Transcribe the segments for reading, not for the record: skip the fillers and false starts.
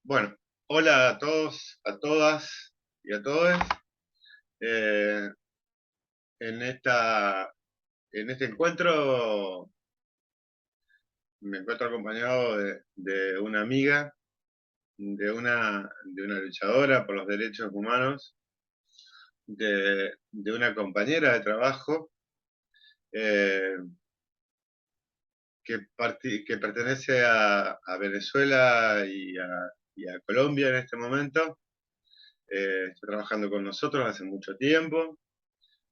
Bueno, hola a todos, a todas y a todos. Eh, en en este encuentro me encuentro acompañado de una amiga, de una luchadora por los derechos humanos, de una compañera de trabajo eh, que pertenece a Venezuela y a Colombia en este momento. Está trabajando con nosotros hace mucho tiempo.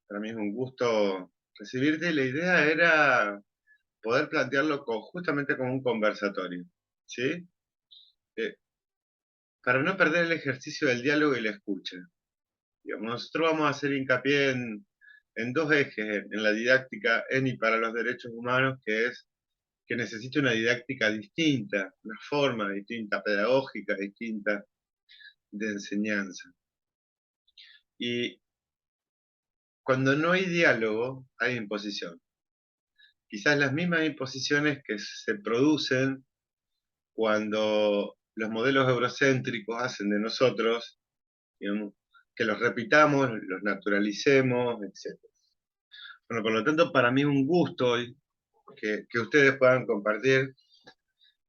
Para mí es un gusto recibirte. La idea era poder plantearlo justamente como un conversatorio, ¿sí? Eh, para no perder el ejercicio del diálogo y la escucha. Digamos, nosotros vamos a hacer hincapié en dos ejes en la didáctica en y para los derechos humanos, que es que necesita una didáctica distinta, una forma distinta, pedagógica distinta de enseñanza. Y cuando no hay diálogo, hay imposición. Quizás las mismas imposiciones que se producen cuando los modelos eurocéntricos hacen de nosotros, digamos, que los repitamos, los naturalicemos, etc. Bueno, por lo tanto, para mí es un gusto hoy que ustedes puedan compartir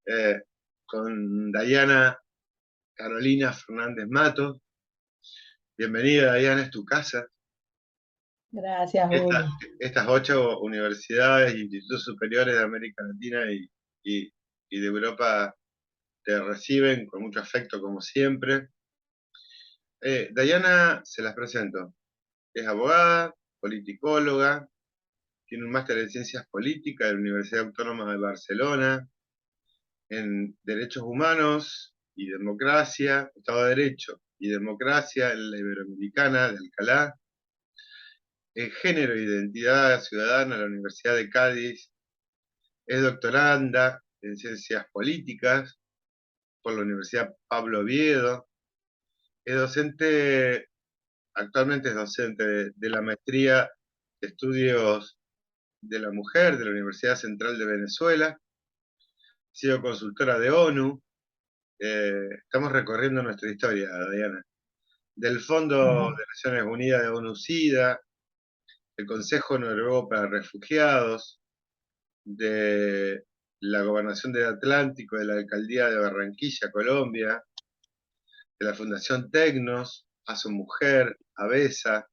eh, con Dayana Carolina Fernández Matos. Bienvenida, Dayana, es tu casa. Gracias, Esta- Julio. Estas 8 universidades e institutos superiores de América Latina y- y de Europa te reciben con mucho afecto, como siempre. Dayana, se las presento. Es abogada, politicóloga, tiene un máster en Ciencias Políticas de la Universidad Autónoma de Barcelona, en Derechos Humanos y Democracia, Estado de Derecho y Democracia en la Iberoamericana de Alcalá, en Género e Identidad Ciudadana en la Universidad de Cádiz, es doctoranda en Ciencias Políticas por la Universidad Pablo Oviedo, es docente, actualmente es docente de la maestría de Estudios de la Mujer de la Universidad Central de Venezuela, ha sido consultora de ONU. Estamos recorriendo nuestra historia, Diana, del Fondo Ajá. de Naciones Unidas de ONU-SIDA, del Consejo Noruego para Refugiados, de la Gobernación del Atlántico, de la Alcaldía de Barranquilla, Colombia, de la Fundación Tecnos, a su mujer, ABESA,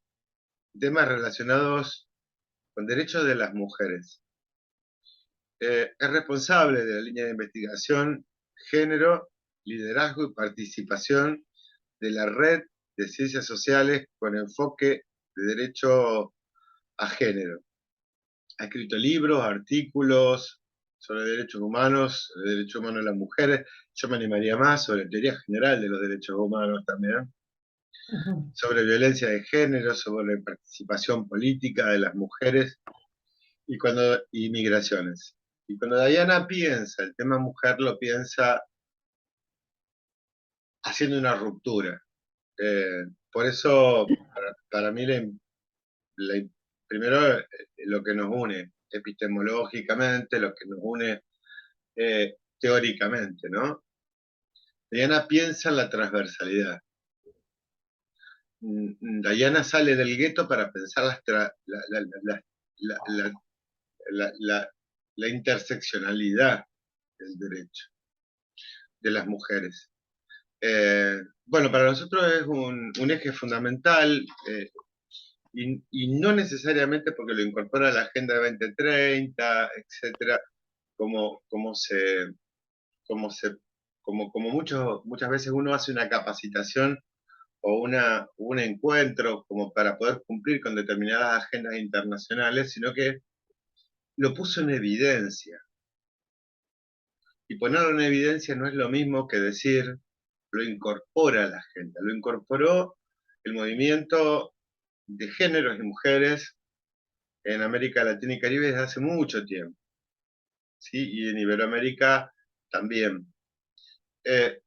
temas relacionados con derechos de las mujeres. Es responsable de la línea de investigación, género, liderazgo y participación de la Red de Ciencias Sociales con enfoque de derecho a género. Ha escrito libros, artículos sobre derechos humanos, sobre derechos humanos de las mujeres. Yo me animaría más sobre teoría general de los derechos humanos también, Ujú. sobre violencia de género, sobre participación política de las mujeres y migraciones. Y cuando Diana piensa el tema mujer, lo piensa haciendo una ruptura. Por eso, para mí, la- primero lo que nos une epistemológicamente, lo que nos une teóricamente, ¿no? Diana piensa en la transversalidad. Diana sale del gueto para pensar la, la- la- la- la interseccionalidad del derecho de las mujeres. Bueno, para nosotros es un eje fundamental y no necesariamente porque lo incorpora a la Agenda 2030, etcétera, como, como se, como se, como muchas veces uno hace una capacitación o un encuentro como para poder cumplir con determinadas agendas internacionales, sino que lo puso en evidencia. Y ponerlo en evidencia no es lo mismo que decir lo incorpora a la agenda, lo incorporó el movimiento de géneros y mujeres en América Latina y Caribe desde hace mucho tiempo, ¿sí? Y en Iberoamérica también. Eh,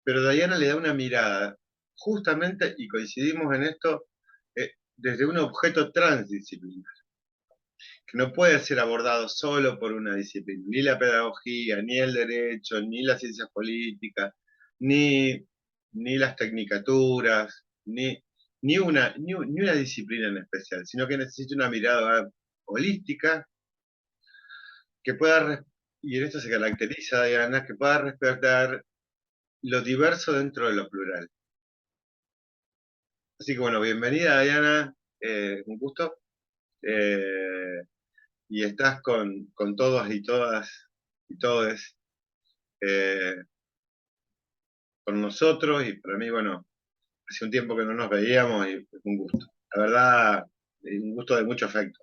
pero Diana le da una mirada, justamente, y coincidimos en esto, desde un objeto transdisciplinar. que no puede ser abordado solo por una disciplina, ni la pedagogía, ni el derecho, ni las ciencias políticas, ni, ni las tecnicaturas, ni una disciplina en especial, sino que necesita una mirada holística que pueda, y en esto se caracteriza, Diana, que pueda respetar lo diverso dentro de lo plural. Así que bueno, bienvenida Diana, un gusto. Eh, y estás con todos y todas y todes eh, con nosotros, y para mí, bueno, hace un tiempo que no nos veíamos y es un gusto. La verdad, un gusto de mucho afecto.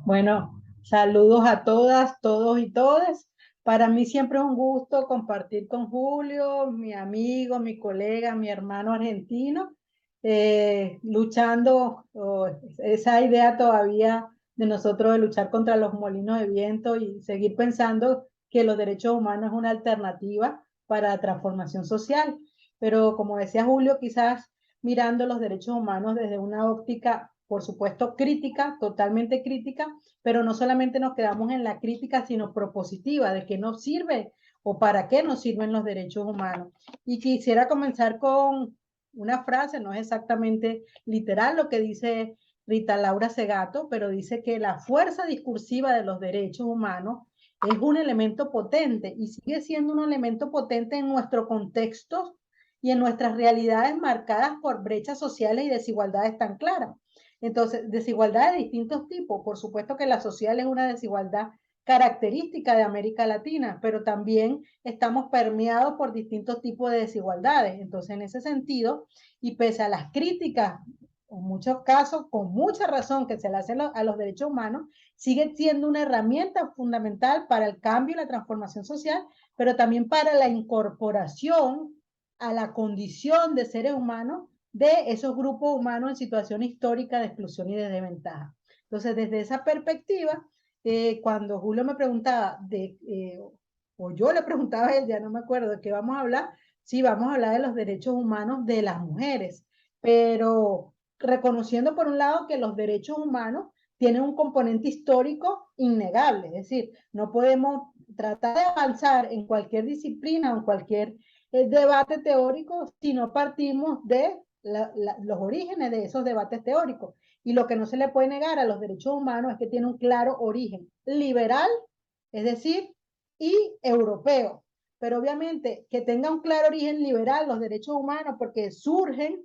Bueno, saludos a todas, todos y todes. Para mí siempre es un gusto compartir con Julio, mi amigo, mi colega, mi hermano argentino, luchando esa idea todavía de nosotros de luchar contra los molinos de viento y seguir pensando que los derechos humanos es una alternativa para la transformación social. Pero como decía Julio, quizás mirando los derechos humanos desde una óptica, por supuesto, crítica, totalmente crítica, pero no solamente nos quedamos en la crítica, sino propositiva, de qué nos sirve o para qué nos sirven los derechos humanos. Y quisiera comenzar con una frase, no es exactamente literal lo que dice Rita Laura Segato, pero dice que la fuerza discursiva de los derechos humanos es un elemento potente y sigue siendo un elemento potente en nuestro contexto y en nuestras realidades marcadas por brechas sociales y desigualdades tan claras. Entonces, desigualdad de distintos tipos. Por supuesto que la social es una desigualdad característica de América Latina, pero también estamos permeados por distintos tipos de desigualdades. Entonces, en ese sentido, y pese a las críticas, en muchos casos, con mucha razón que se le hacen a los derechos humanos, sigue siendo una herramienta fundamental para el cambio y la transformación social, pero también para la incorporación a la condición de seres humanos de esos grupos humanos en situación histórica de exclusión y de desventaja. Entonces, desde esa perspectiva, cuando Julio me preguntaba o yo le preguntaba a él, ya no me acuerdo de qué vamos a hablar, sí, vamos a hablar de los derechos humanos de las mujeres, pero reconociendo por un lado que los derechos humanos tienen un componente histórico innegable, es decir, no podemos tratar de avanzar en cualquier disciplina o en cualquier debate teórico si no partimos de los orígenes de esos debates teóricos. Y lo que no se le puede negar a los derechos humanos es que tiene un claro origen liberal, es decir, y europeo. Pero obviamente que tenga un claro origen liberal los derechos humanos porque surgen,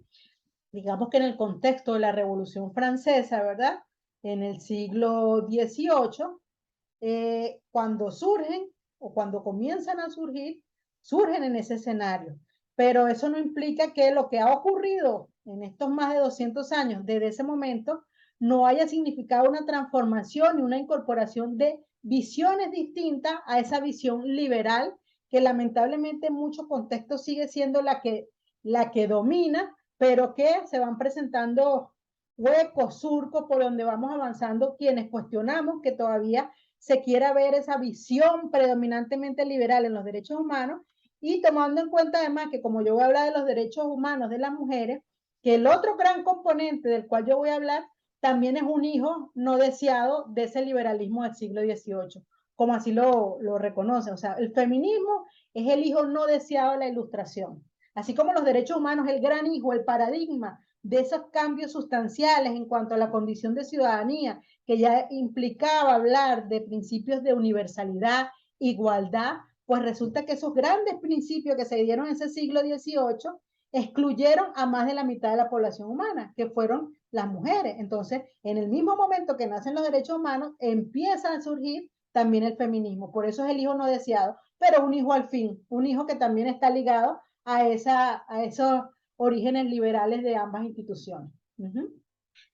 digamos que en el contexto de la Revolución Francesa, ¿verdad? En el siglo XVIII, cuando surgen o cuando comienzan a surgir, surgen en ese escenario. Pero eso no implica que lo que ha ocurrido en estos más de 200 años desde ese momento no haya significado una transformación y una incorporación de visiones distintas a esa visión liberal que lamentablemente en muchos contextos sigue siendo la que domina, pero que se van presentando huecos, surcos por donde vamos avanzando quienes cuestionamos que todavía se quiera ver esa visión predominantemente liberal en los derechos humanos y tomando en cuenta además que como yo voy a hablar de los derechos humanos de las mujeres, que el otro gran componente del cual yo voy a hablar también es un hijo no deseado de ese liberalismo del siglo XVIII, como así lo reconoce. O sea, el feminismo es el hijo no deseado de la ilustración. Así como los derechos humanos, el gran hijo, el paradigma de esos cambios sustanciales en cuanto a la condición de ciudadanía, que ya implicaba hablar de principios de universalidad, igualdad, pues resulta que esos grandes principios que se dieron en ese siglo XVIII excluyeron a más de la mitad de la población humana, que fueron las mujeres. Entonces, en el mismo momento que nacen los derechos humanos, empieza a surgir también el feminismo. Por eso es el hijo no deseado, pero un hijo al fin, un hijo que también está ligado a esos orígenes liberales de ambas instituciones. Que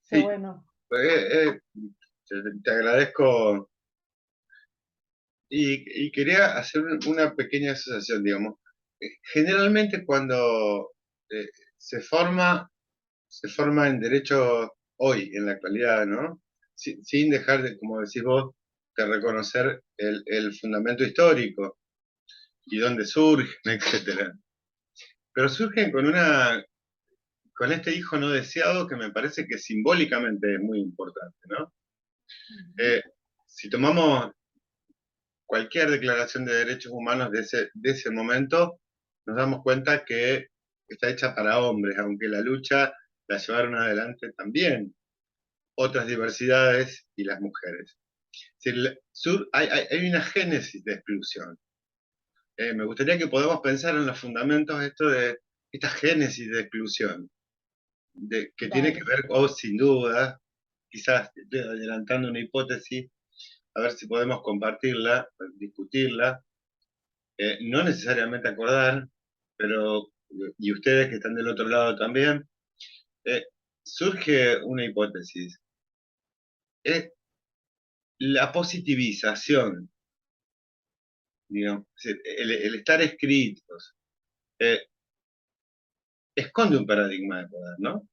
Sí, bueno. te agradezco y quería hacer una pequeña asociación, digamos. Generalmente cuando eh, se forma, se forma en derecho hoy, en la actualidad, ¿no? Sin dejar de, como decís vos, de reconocer el fundamento histórico y dónde surgen, etcétera. Pero surgen con este hijo no deseado que me parece que simbólicamente es muy importante, ¿no? Eh, si tomamos cualquier declaración de derechos humanos de ese momento, nos damos cuenta que está hecha para hombres, aunque la lucha la llevaron adelante también otras diversidades y las mujeres. Es decir, hay una génesis de exclusión. Me gustaría que podamos pensar en los fundamentos esto de esta génesis de exclusión, que tiene que Vale. ver, o sin duda, quizás estoy adelantando una hipótesis, a ver si podemos compartirla, discutirla, no necesariamente acordar, pero, y ustedes que están del otro lado también, eh, surge una hipótesis. Es la positivización, digamos, es decir, el estar escritos, eh, esconde un paradigma de poder, ¿no?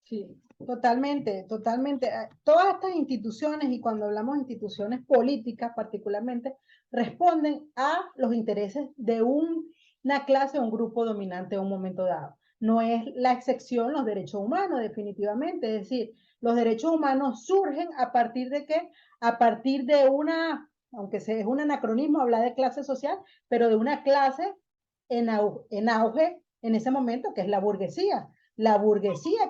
Sí, totalmente, totalmente. Todas estas instituciones, y cuando hablamos de instituciones políticas particularmente, responden a los intereses de una clase o un grupo dominante en un momento dado. No es la excepción los derechos humanos, definitivamente. Es decir, los derechos humanos surgen a partir de qué? A partir de una, aunque sea es un anacronismo hablar de clase social, pero de una clase en auge en ese momento, que es la burguesía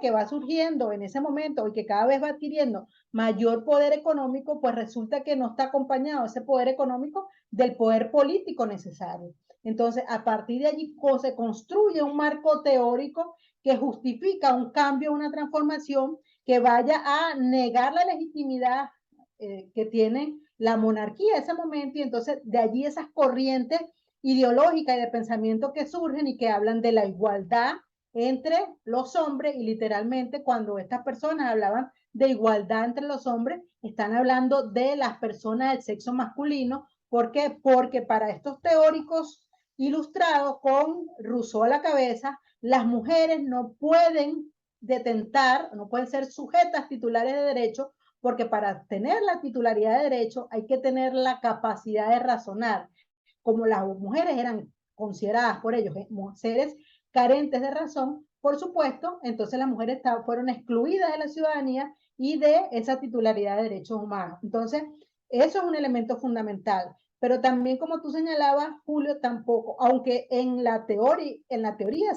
que va surgiendo en ese momento y que cada vez va adquiriendo mayor poder económico, pues resulta que no está acompañado ese poder económico del poder político necesario. Entonces, a partir de allí se construye un marco teórico que justifica un cambio, una transformación que vaya a negar la legitimidad que tiene la monarquía en ese momento, y entonces de allí esas corrientes ideológicas y de pensamiento que surgen y que hablan de la igualdad entre los hombres, y literalmente cuando estas personas hablaban de igualdad entre los hombres, están hablando de las personas del sexo masculino. ¿Por qué? Porque para estos teóricos ilustrados con Rousseau a la cabeza, las mujeres no pueden detentar, no pueden ser sujetas titulares de derecho, porque para tener la titularidad de derecho hay que tener la capacidad de razonar. Como las mujeres eran consideradas por ellos seres carentes de razón, por supuesto, entonces las mujeres fueron excluidas de la ciudadanía y de esa titularidad de derechos humanos. Entonces, eso es un elemento fundamental. Pero también, como tú señalabas, Julio, tampoco, aunque en la teoría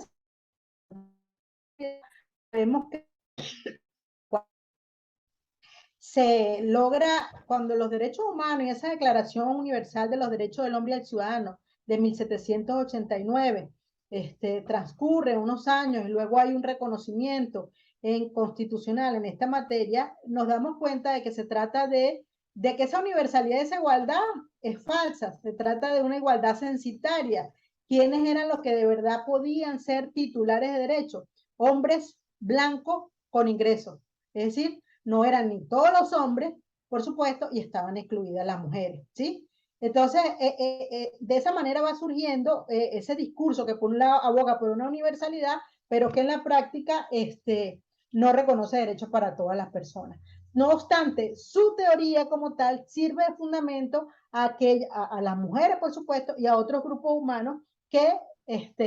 vemos que se logra cuando los derechos humanos y esa Declaración Universal de los Derechos del Hombre y del Ciudadano de 1789 transcurre unos años y luego hay un reconocimiento constitucional en esta materia, nos damos cuenta de que se trata de que esa universalidad, esa igualdad es falsa, se trata de una igualdad censitaria. ¿Quiénes eran los que de verdad podían ser titulares de derechos? Hombres blancos con ingresos. Es decir, no eran ni todos los hombres, por supuesto, y estaban excluidas las mujeres, ¿sí? Entonces, de esa manera va surgiendo ese discurso que por un lado aboga por una universalidad, pero que en la práctica no reconoce derechos para todas las personas. No obstante, su teoría como tal sirve de fundamento a las mujeres, por supuesto, y a otros grupos humanos que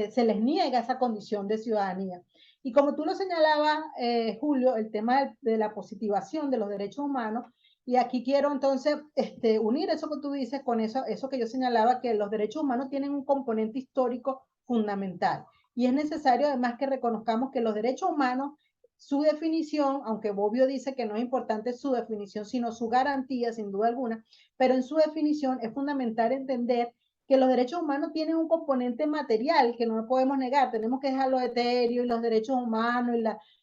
se les niega esa condición de ciudadanía. Y como tú lo señalabas, Julio, el tema de la positivación de los derechos humanos, y aquí quiero entonces unir eso que tú dices con eso que yo señalaba, que los derechos humanos tienen un componente histórico fundamental. Y es necesario además que reconozcamos que los derechos humanos, su definición, aunque Bobbio dice que no es importante su definición, sino su garantía, sin duda alguna, pero en su definición es fundamental entender que los derechos humanos tienen un componente material que no podemos negar, tenemos que dejarlo etéreo, y los derechos humanos,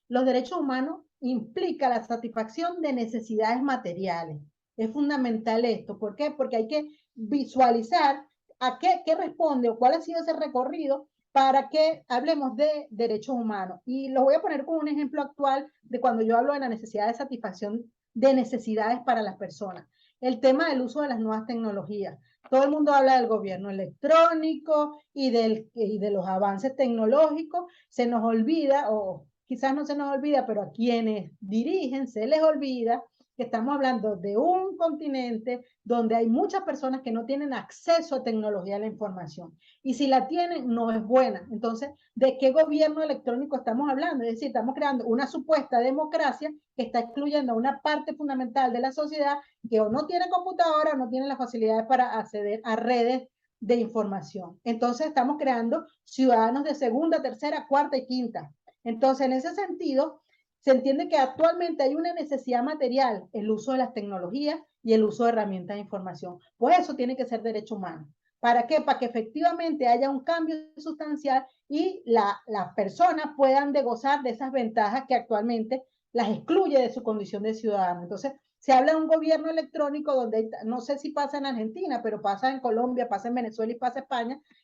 los derechos humanos implica la satisfacción de necesidades materiales. Es fundamental esto. ¿Por qué? Porque hay que visualizar a qué responde o cuál ha sido ese recorrido para que hablemos de derechos humanos. Y lo voy a poner como un ejemplo actual de cuando yo hablo de la necesidad de satisfacción de necesidades para las personas. El tema del uso de las nuevas tecnologías. Todo el mundo habla del gobierno electrónico y de los avances tecnológicos. Se nos olvida, o quizás no se nos olvida, pero a quienes dirigen se les olvida que estamos hablando de un continente donde hay muchas personas que no tienen acceso a tecnología de la información. Y si la tienen, no es buena. Entonces, ¿de qué gobierno electrónico estamos hablando? Es decir, estamos creando una supuesta democracia que está excluyendo a una parte fundamental de la sociedad que o no tiene computadora o no tiene las facilidades para acceder a redes de información. Entonces, estamos creando ciudadanos de segunda, tercera, cuarta y quinta. Entonces, en ese sentido, se entiende que actualmente hay una necesidad material, el uso de las tecnologías y el uso de herramientas de información. Pues eso tiene que ser derecho humano. ¿Para qué? Para que efectivamente haya un cambio sustancial y las personas puedan gozar de esas ventajas que actualmente las excluye de su condición de ciudadano. Entonces, se habla de un gobierno electrónico donde, no sé si pasa en Argentina, pero pasa en Colombia, pasa en Venezuela y pasa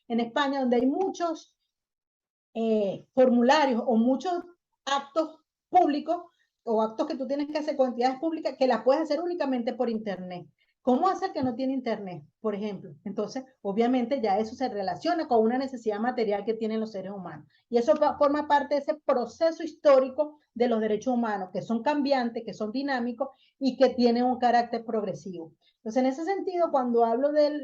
en España donde hay muchos formularios o muchos actos públicos o actos que tú tienes que hacer con entidades públicas que las puedes hacer únicamente por internet. ¿Cómo hacer que no tiene internet, por ejemplo? Entonces, obviamente ya eso se relaciona con una necesidad material que tienen los seres humanos. Y eso forma parte de ese proceso histórico de los derechos humanos, que son cambiantes, que son dinámicos y que tienen un carácter progresivo. Entonces, en ese sentido, cuando hablo de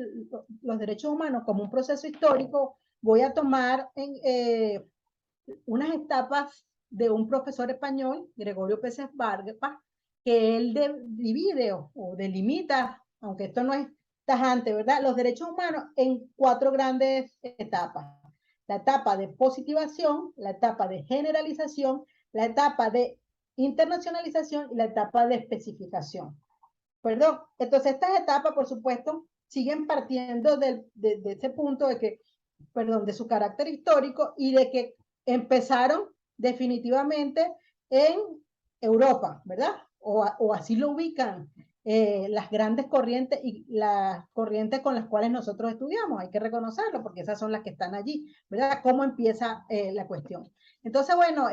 los derechos humanos como un proceso histórico, voy a tomar unas etapas de un profesor español, Gregorio Pérez Vargas, que él divide o delimita, aunque esto no es tajante, ¿verdad? Los derechos humanos en 4 grandes etapas. La etapa de positivación, la etapa de generalización, la etapa de internacionalización y la etapa de especificación. Perdón. Entonces, estas etapas, por supuesto, siguen partiendo de ese punto de que, perdón, de su carácter histórico y de que empezaron definitivamente en Europa, ¿verdad? O así lo ubican las grandes corrientes y las corrientes con las cuales nosotros estudiamos, hay que reconocerlo porque esas son las que están allí, ¿verdad? ¿Cómo empieza la cuestión? Entonces, bueno,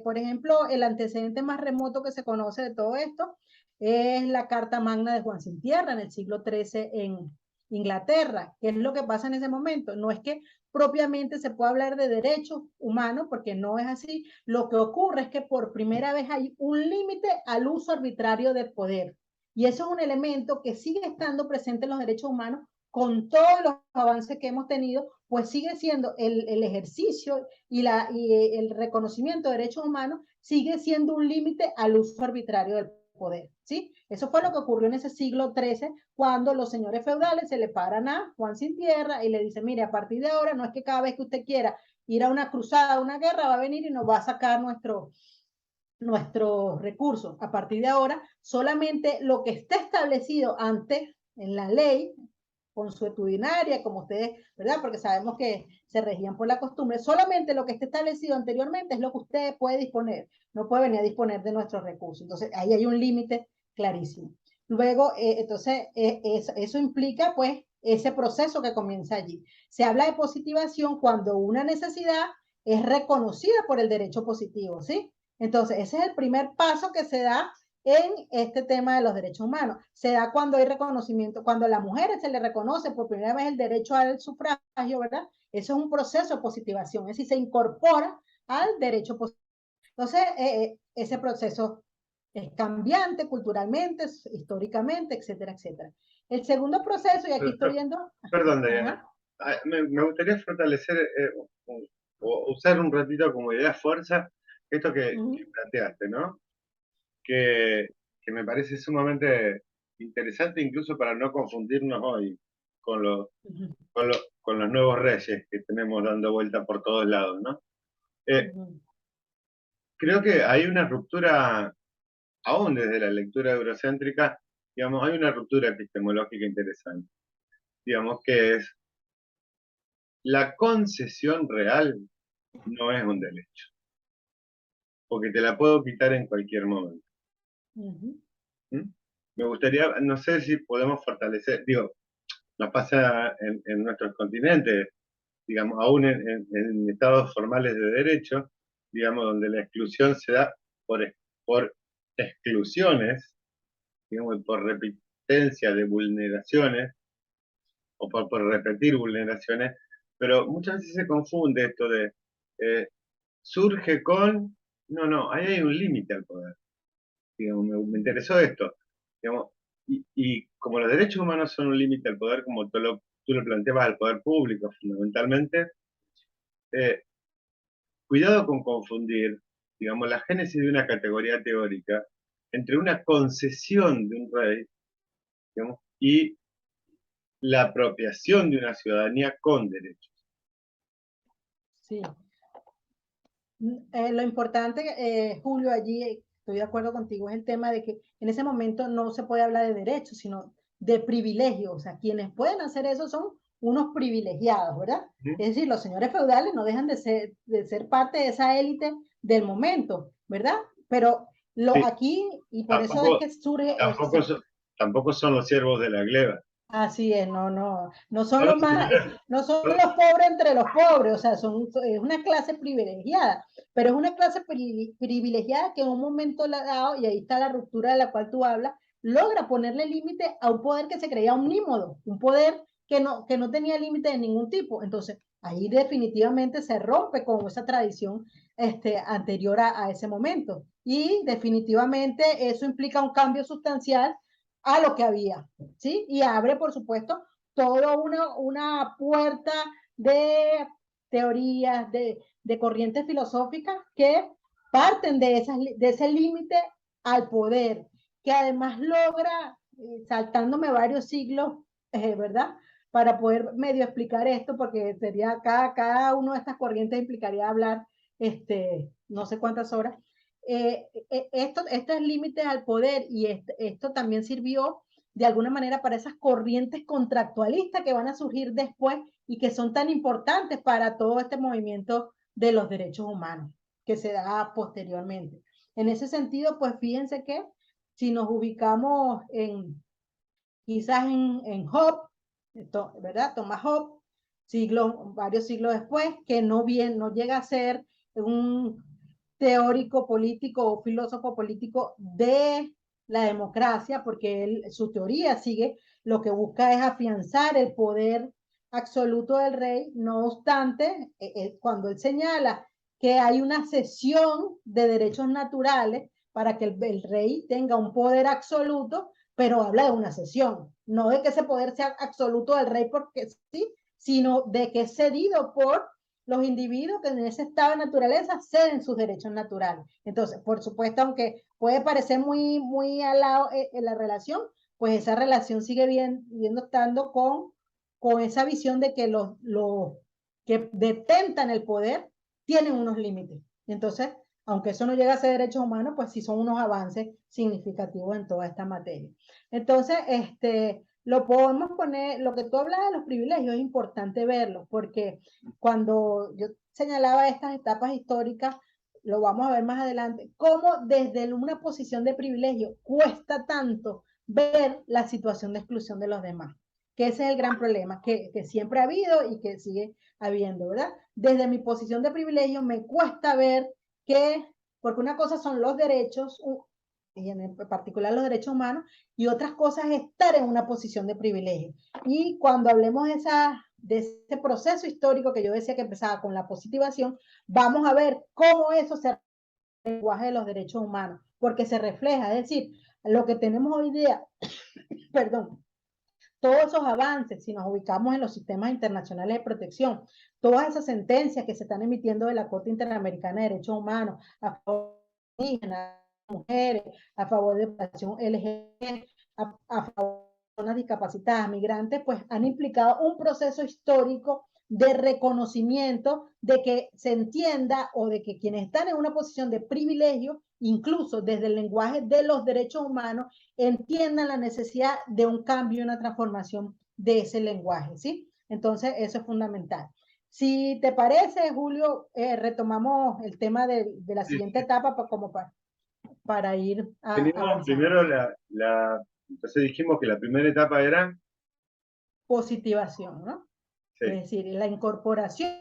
por ejemplo, el antecedente más remoto que se conoce de todo esto es la Carta Magna de Juan Sin Tierra en el siglo XIII en Inglaterra. ¿Qué es lo que pasa en ese momento? No es que propiamente se pueda hablar de derechos humanos, porque no es así. Lo que ocurre es que por primera vez hay un límite al uso arbitrario del poder. Y eso es un elemento que sigue estando presente en los derechos humanos con todos los avances que hemos tenido, pues sigue siendo el ejercicio y el reconocimiento de derechos humanos, sigue siendo un límite al uso arbitrario del poder, ¿sí? Eso fue lo que ocurrió en ese siglo XIII, cuando los señores feudales se le paran a Juan Sin Tierra y le dicen, mire, a partir de ahora no es que cada vez que usted quiera ir a una cruzada, a una guerra, va a venir y nos va a sacar nuestros recursos. A partir de ahora, solamente lo que esté establecido antes en la ley, consuetudinaria, como ustedes, ¿verdad? Porque sabemos que se regían por la costumbre. Solamente lo que esté establecido anteriormente es lo que usted puede disponer. No puede venir a disponer de nuestros recursos. Entonces, ahí hay un límite clarísimo. Luego, entonces, eso implica, pues, ese proceso que comienza allí. Se habla de positivación cuando una necesidad es reconocida por el derecho positivo, ¿sí? Entonces, ese es el primer paso que se da en este tema de los derechos humanos. Se da cuando hay reconocimiento, cuando a las mujeres se le reconoce por primera vez el derecho al sufragio, ¿verdad? Eso es un proceso de positivación, es decir, se incorpora al derecho positivo. Entonces, ese proceso es cambiante culturalmente, históricamente, etcétera, etcétera. El segundo proceso, y aquí estoy yendo... Perdón, Diana. Me gustaría fortalecer o usar un ratito como idea fuerza esto que planteaste, ¿no? Que, que me parece sumamente interesante incluso para no confundirnos hoy con los, con los nuevos reyes que tenemos dando vuelta por todos lados, ¿no? Creo que hay una ruptura, aún desde la lectura eurocéntrica, digamos, hay una ruptura epistemológica interesante, digamos, que es la concesión real no es un derecho, porque te la puedo quitar en cualquier momento. ¿Mm? Me gustaría, no sé si podemos fortalecer, digo, nos pasa en nuestros continentes, digamos, aún en estados formales de derecho, digamos, donde la exclusión se da por exclusiones, digamos, por repitencia de vulneraciones, o por repetir vulneraciones, pero muchas veces se confunde esto de surge con, no, ahí hay un límite al poder. Digamos, me interesó esto. digamos, y como los derechos humanos son un límite al poder, como tú lo planteabas al poder público fundamentalmente, eh, cuidado con confundir, digamos, la génesis de una categoría teórica entre una concesión de un rey, digamos, y la apropiación de una ciudadanía con derechos. Sí. Lo importante, Julio, allí estoy de acuerdo contigo, es el tema de que en ese momento no se puede hablar de derechos, sino de privilegios. O sea, quienes pueden hacer eso son unos privilegiados, ¿verdad? ¿Mm? Es decir, los señores feudales no dejan de ser parte de esa élite del momento, ¿verdad? Pero Sí, aquí, y por eso es tampoco, que surge, tampoco, tampoco son los siervos de la gleba. así es, no son Son los los más, señores, no son son- los pobres entre los pobres, o sea, es una clase privilegiada, pero es una clase privilegiada que en un momento dado, y ahí está la ruptura de la cual tú hablas, logra ponerle límite a un poder que se creía omnímodo, un poder que no tenía límite de ningún tipo. Entonces, ahí definitivamente se rompe con esa tradición anterior a ese momento. Y definitivamente eso implica un cambio sustancial a lo que había, ¿sí? Y abre, por supuesto, toda una puerta de teorías, de corrientes filosóficas que parten de ese límite al poder, que además logra, saltándome varios siglos, ¿verdad? Para poder medio explicar esto, porque sería cada una de estas corrientes implicaría hablar no sé cuántas horas, estos límites al poder y esto también sirvió de alguna manera para esas corrientes contractualistas que van a surgir después y que son tan importantes para todo este movimiento de los derechos humanos que se da posteriormente. En ese sentido, pues fíjense que si nos ubicamos quizás en Hobbes, ¿verdad? Thomas Hobbes, varios siglos después, que no llega a ser un teórico político o filósofo político de la democracia, porque su teoría sigue, lo que busca es afianzar el poder absoluto del rey. No obstante, cuando él señala que hay una cesión de derechos naturales para que el rey tenga un poder absoluto, pero habla de una cesión, no de que ese poder sea absoluto del rey porque sí, sino de que es cedido por los individuos que en ese estado de naturaleza ceden sus derechos naturales. Entonces, por supuesto, aunque puede parecer muy al lado en la relación, pues esa relación sigue viendo estando con esa visión de que los que detentan el poder tienen unos límites. Entonces, aunque eso no llega a ser derechos humanos, pues sí son unos avances significativos en toda esta materia. Entonces, lo podemos poner, lo que tú hablas de los privilegios es importante verlo, porque cuando yo señalaba estas etapas históricas, lo vamos a ver más adelante, cómo desde una posición de privilegio cuesta tanto ver la situación de exclusión de los demás, que ese es el gran problema que siempre ha habido y que sigue habiendo, ¿verdad? Desde mi posición de privilegio me cuesta ver que, porque una cosa son los derechos, y en particular los derechos humanos, y otras cosas es estar en una posición de privilegio. Y cuando hablemos de ese proceso histórico que yo decía que empezaba con la positivación, vamos a ver cómo eso se el lenguaje de los derechos humanos, porque se refleja, es decir, lo que tenemos hoy día, perdón, todos esos avances, si nos ubicamos en los sistemas internacionales de protección, todas esas sentencias que se están emitiendo de la Corte Interamericana de Derechos Humanos a favor de indígenas, mujeres, a favor de la población LGBT, a favor de personas discapacitadas, migrantes, pues han implicado un proceso histórico de reconocimiento de que se entienda o de que quienes están en una posición de privilegio, incluso desde el lenguaje de los derechos humanos, entiendan la necesidad de un cambio y una transformación de ese lenguaje, ¿sí? Entonces, eso es fundamental. Si te parece, Julio, retomamos el tema de la sí, siguiente sí. etapa para ir Teníamos avanzando. primero entonces dijimos que la primera etapa era, Positivación, ¿no? Es sí, decir, la incorporación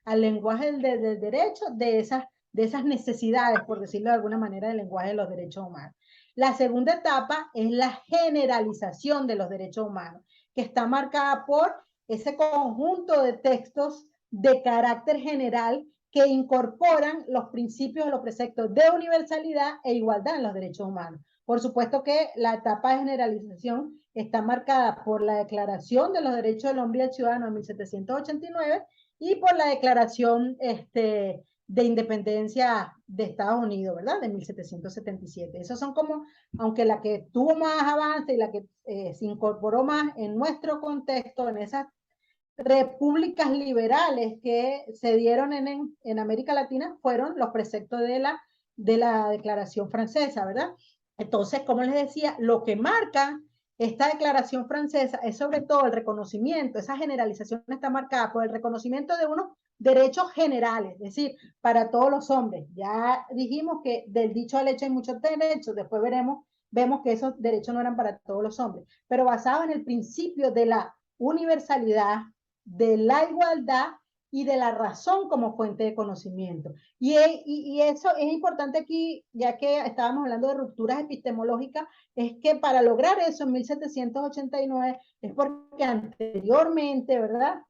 al lenguaje del derecho de esas necesidades, por decirlo de alguna manera, del lenguaje de los derechos humanos. La segunda etapa es la generalización de los derechos humanos, que está marcada por ese conjunto de textos de carácter general que incorporan los principios o los preceptos de universalidad e igualdad en los derechos humanos. Por supuesto que la etapa de generalización está marcada por la Declaración de los Derechos del Hombre y del Ciudadano de 1789 y por la Declaración de Independencia de Estados Unidos, ¿verdad? De 1777. Esos son como, aunque la que tuvo más avance y la que se incorporó más en nuestro contexto, en esas repúblicas liberales que se dieron en América Latina, fueron los preceptos de la Declaración Francesa, ¿verdad? Entonces, como les decía, lo que marca esta Declaración Francesa es sobre todo el reconocimiento, esa generalización está marcada por el reconocimiento de unos derechos generales, es decir, para todos los hombres. Ya dijimos que del dicho al hecho hay muchos derechos, después vemos que esos derechos no eran para todos los hombres, pero basado en el principio de la universalidad, de la igualdad y de la razón como fuente de conocimiento. Y eso es importante aquí, ya que estábamos hablando de rupturas epistemológicas, es que para lograr eso en 1789 es porque anteriormente, ¿verdad?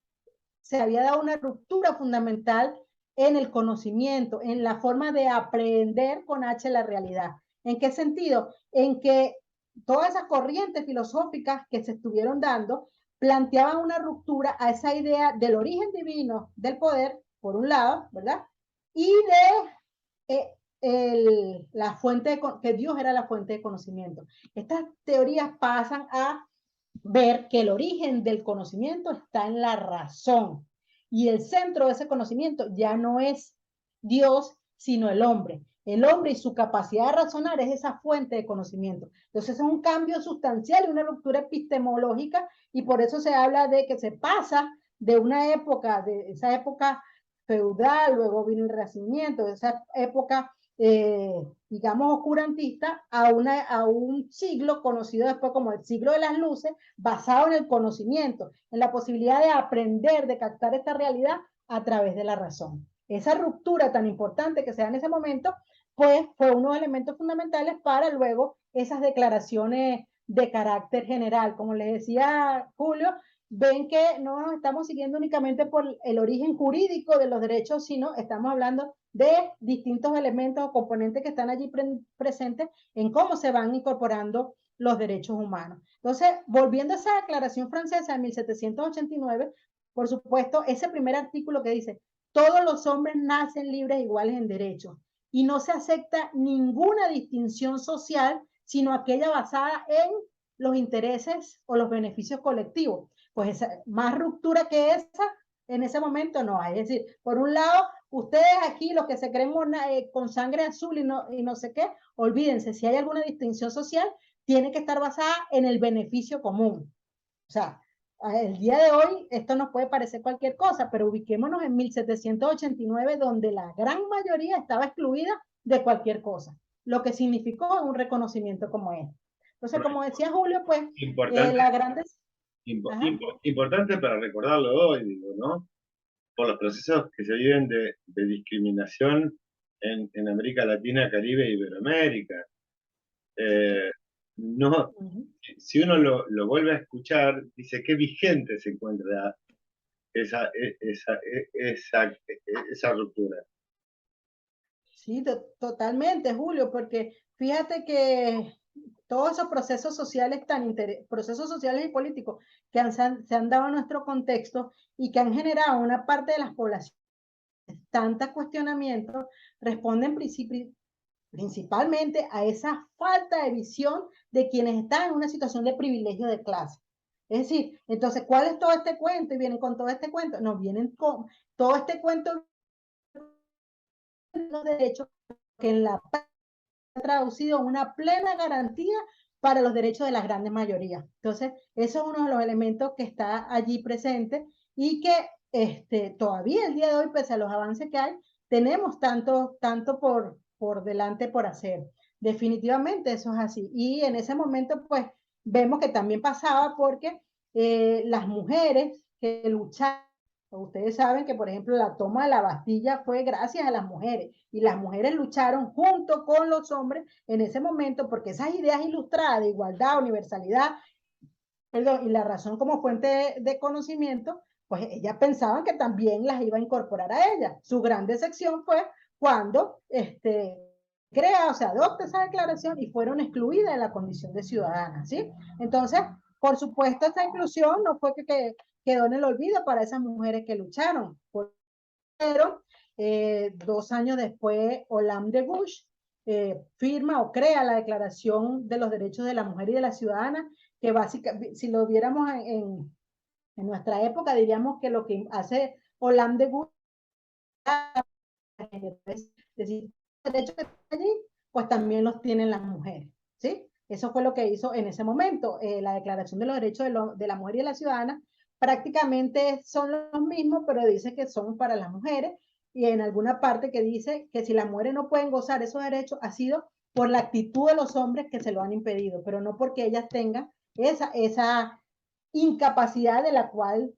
Se había dado una ruptura fundamental en el conocimiento, en la forma de aprender con H la realidad. ¿En qué sentido? En que todas esas corrientes filosóficas que se estuvieron dando planteaban una ruptura a esa idea del origen divino del poder, por un lado, ¿verdad? Y de la fuente que Dios era la fuente de conocimiento. Estas teorías pasan a ver que el origen del conocimiento está en la razón y el centro de ese conocimiento ya no es Dios, sino el hombre. El hombre y su capacidad de razonar es esa fuente de conocimiento. Entonces es un cambio sustancial y una ruptura epistemológica y por eso se habla de que se pasa de una época, de esa época feudal, luego vino el Renacimiento, de esa época digamos, oscurantista a un siglo conocido después como el siglo de las luces, basado en el conocimiento, en la posibilidad de aprender, de captar esta realidad a través de la razón. Esa ruptura tan importante que se da en ese momento, pues fue uno de los elementos fundamentales para luego esas declaraciones de carácter general. Como les decía Julio, ven que no nos estamos siguiendo únicamente por el origen jurídico de los derechos, sino estamos hablando de distintos elementos o componentes que están allí presentes en cómo se van incorporando los derechos humanos. Entonces, volviendo a esa declaración francesa de 1789, por supuesto, ese primer artículo que dice, todos los hombres nacen libres e iguales en derechos y no se acepta ninguna distinción social, sino aquella basada en los intereses o los beneficios colectivos. Pues esa, más ruptura que esa, en ese momento no hay. Es decir, por un lado, ustedes aquí, los que se creen con sangre azul y no sé qué, olvídense, si hay alguna distinción social, tiene que estar basada en el beneficio común. O sea, el día de hoy esto nos puede parecer cualquier cosa, pero ubiquémonos en 1789, donde la gran mayoría estaba excluida de cualquier cosa, lo que significó un reconocimiento como este. Entonces, como decía Julio, pues Importante, la grande... importante para recordarlo hoy, digo, ¿no? Por los procesos que se viven de discriminación en América Latina, Caribe y Iberoamérica. No, si uno lo vuelve a escuchar, dice qué vigente se encuentra esa, esa ruptura. Sí, totalmente, Julio, porque fíjate que todos esos procesos sociales procesos sociales y políticos que se han dado en nuestro contexto y que han generado una parte de las poblaciones tantos cuestionamientos, responden principalmente a esa falta de visión de quienes están en una situación de privilegio de clase. Es decir, entonces, ¿cuál es todo este cuento? Y vienen con todo este cuento. No, vienen con todo este cuento de los derechos que en la ha traducido una plena garantía para los derechos de las grandes mayorías. Entonces, eso es uno de los elementos que está allí presente y que todavía el día de hoy, pese a los avances que hay, tenemos tanto por delante por hacer. Definitivamente eso es así. Y en ese momento, pues, vemos que también pasaba porque las mujeres que luchaban, ustedes saben que, por ejemplo, la toma de la Bastilla fue gracias a las mujeres y las mujeres lucharon junto con los hombres en ese momento porque esas ideas ilustradas de igualdad, universalidad, perdón, y la razón como fuente de conocimiento, pues ellas pensaban que también las iba a incorporar a ellas. Su gran decepción fue cuando crea o sea, adopta esa declaración y fueron excluidas de la condición de ciudadanas, ¿sí? Entonces, por supuesto, esta inclusión no fue que quedó en el olvido para esas mujeres que lucharon, pero 2 años después, Olam de Bush firma o crea la Declaración de los Derechos de la Mujer y de la Ciudadana, que básicamente, si lo viéramos en nuestra época, diríamos que lo que hace Olam de Bush es decir, los derechos que están allí, pues también los tienen las mujeres, ¿sí? Eso fue lo que hizo en ese momento. La Declaración de los Derechos de la Mujer y de la Ciudadana prácticamente son los mismos, pero dice que son para las mujeres, y en alguna parte que dice que si las mujeres no pueden gozar esos derechos ha sido por la actitud de los hombres que se lo han impedido, pero no porque ellas tengan esa incapacidad de la cual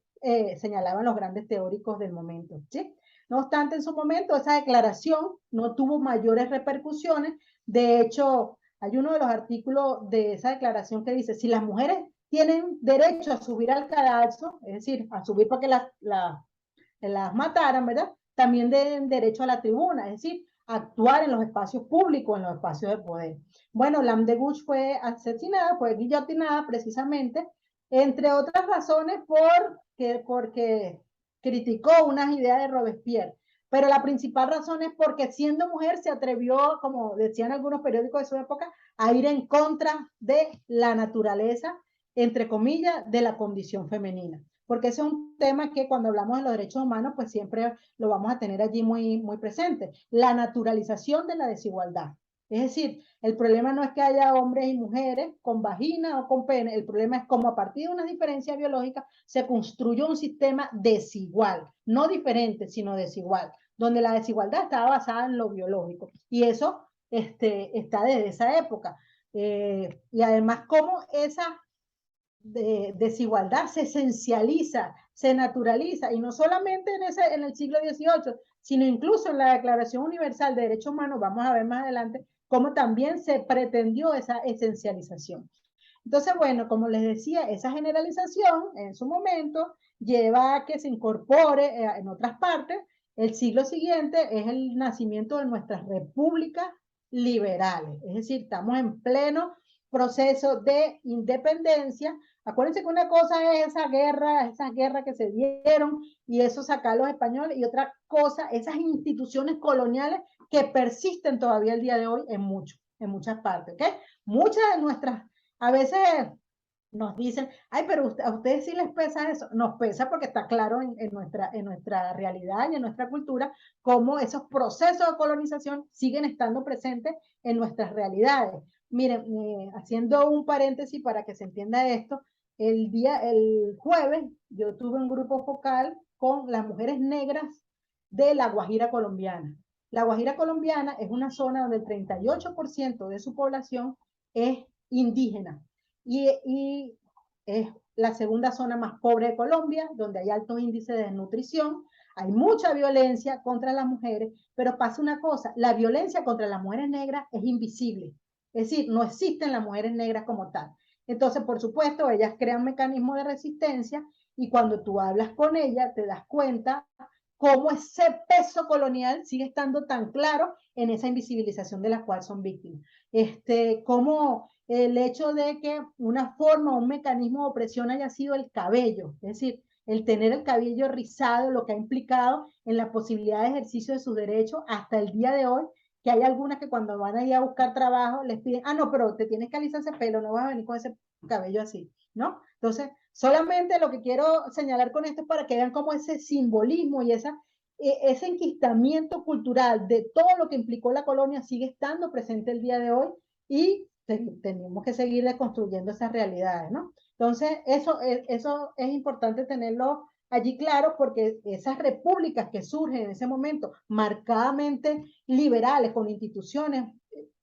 señalaban los grandes teóricos del momento, ¿sí? No obstante, en su momento esa declaración no tuvo mayores repercusiones. De hecho, hay uno de los artículos de esa declaración que dice, si las mujeres tienen derecho a subir al cadalso, es decir, a subir porque las mataran, ¿verdad? También tienen derecho a la tribuna, es decir, actuar en los espacios públicos, en los espacios de poder. Bueno, Lam de Guch fue asesinada, fue guillotinada precisamente, entre otras razones porque criticó unas ideas de Robespierre. Pero la principal razón es porque siendo mujer se atrevió, como decían algunos periódicos de su época, a ir en contra de la naturaleza, entre comillas, de la condición femenina. Porque ese es un tema que cuando hablamos de los derechos humanos, pues siempre lo vamos a tener allí muy, muy presente. La naturalización de la desigualdad. Es decir, el problema no es que haya hombres y mujeres con vagina o con pene, el problema es cómo a partir de una diferencia biológica se construyó un sistema desigual, no diferente, sino desigual, donde la desigualdad estaba basada en lo biológico. Y eso está desde esa época. Y además, cómo esa desigualdad se esencializa, se naturaliza, y no solamente en el siglo XVIII, sino incluso en la Declaración Universal de Derechos Humanos, vamos a ver más adelante, cómo también se pretendió esa esencialización. Entonces, bueno, como les decía, esa generalización en su momento lleva a que se incorpore en otras partes. El siglo siguiente es el nacimiento de nuestras repúblicas liberales, es decir, estamos en pleno proceso de independencia. Acuérdense que una cosa es esas guerras que se dieron y eso sacar a los españoles, y otra cosa, esas instituciones coloniales que persisten todavía el día de hoy en muchas partes, ¿ok? Muchas de nuestras, a veces nos dicen, ay, pero a ustedes sí les pesa eso. Nos pesa porque está claro en nuestra realidad y en nuestra cultura cómo esos procesos de colonización siguen estando presentes en nuestras realidades. Miren, haciendo un paréntesis para que se entienda esto, el jueves yo tuve un grupo focal con las mujeres negras de la Guajira colombiana. La Guajira colombiana es una zona donde el 38% de su población es indígena y es la segunda zona más pobre de Colombia, donde hay altos índices de desnutrición, hay mucha violencia contra las mujeres, pero pasa una cosa, la violencia contra las mujeres negras es invisible, es decir, no existen las mujeres negras como tal. Entonces, por supuesto, ellas crean mecanismos de resistencia y cuando tú hablas con ellas te das cuenta cómo ese peso colonial sigue estando tan claro en esa invisibilización de la cual son víctimas. Cómo el hecho de que una forma, un mecanismo de opresión haya sido el cabello, es decir, el tener el cabello rizado, lo que ha implicado en la posibilidad de ejercicio de sus derechos hasta el día de hoy, que hay algunas que cuando van a ir a buscar trabajo les piden, no, pero te tienes que alisar ese pelo, no vas a venir con ese cabello así, ¿no? Entonces, solamente lo que quiero señalar con esto es para que vean cómo ese simbolismo y ese enquistamiento cultural de todo lo que implicó la colonia sigue estando presente el día de hoy y tenemos que seguir deconstruyendo esas realidades, ¿no? Entonces, eso es importante tenerlo allí claro porque esas repúblicas que surgen en ese momento, marcadamente liberales, con instituciones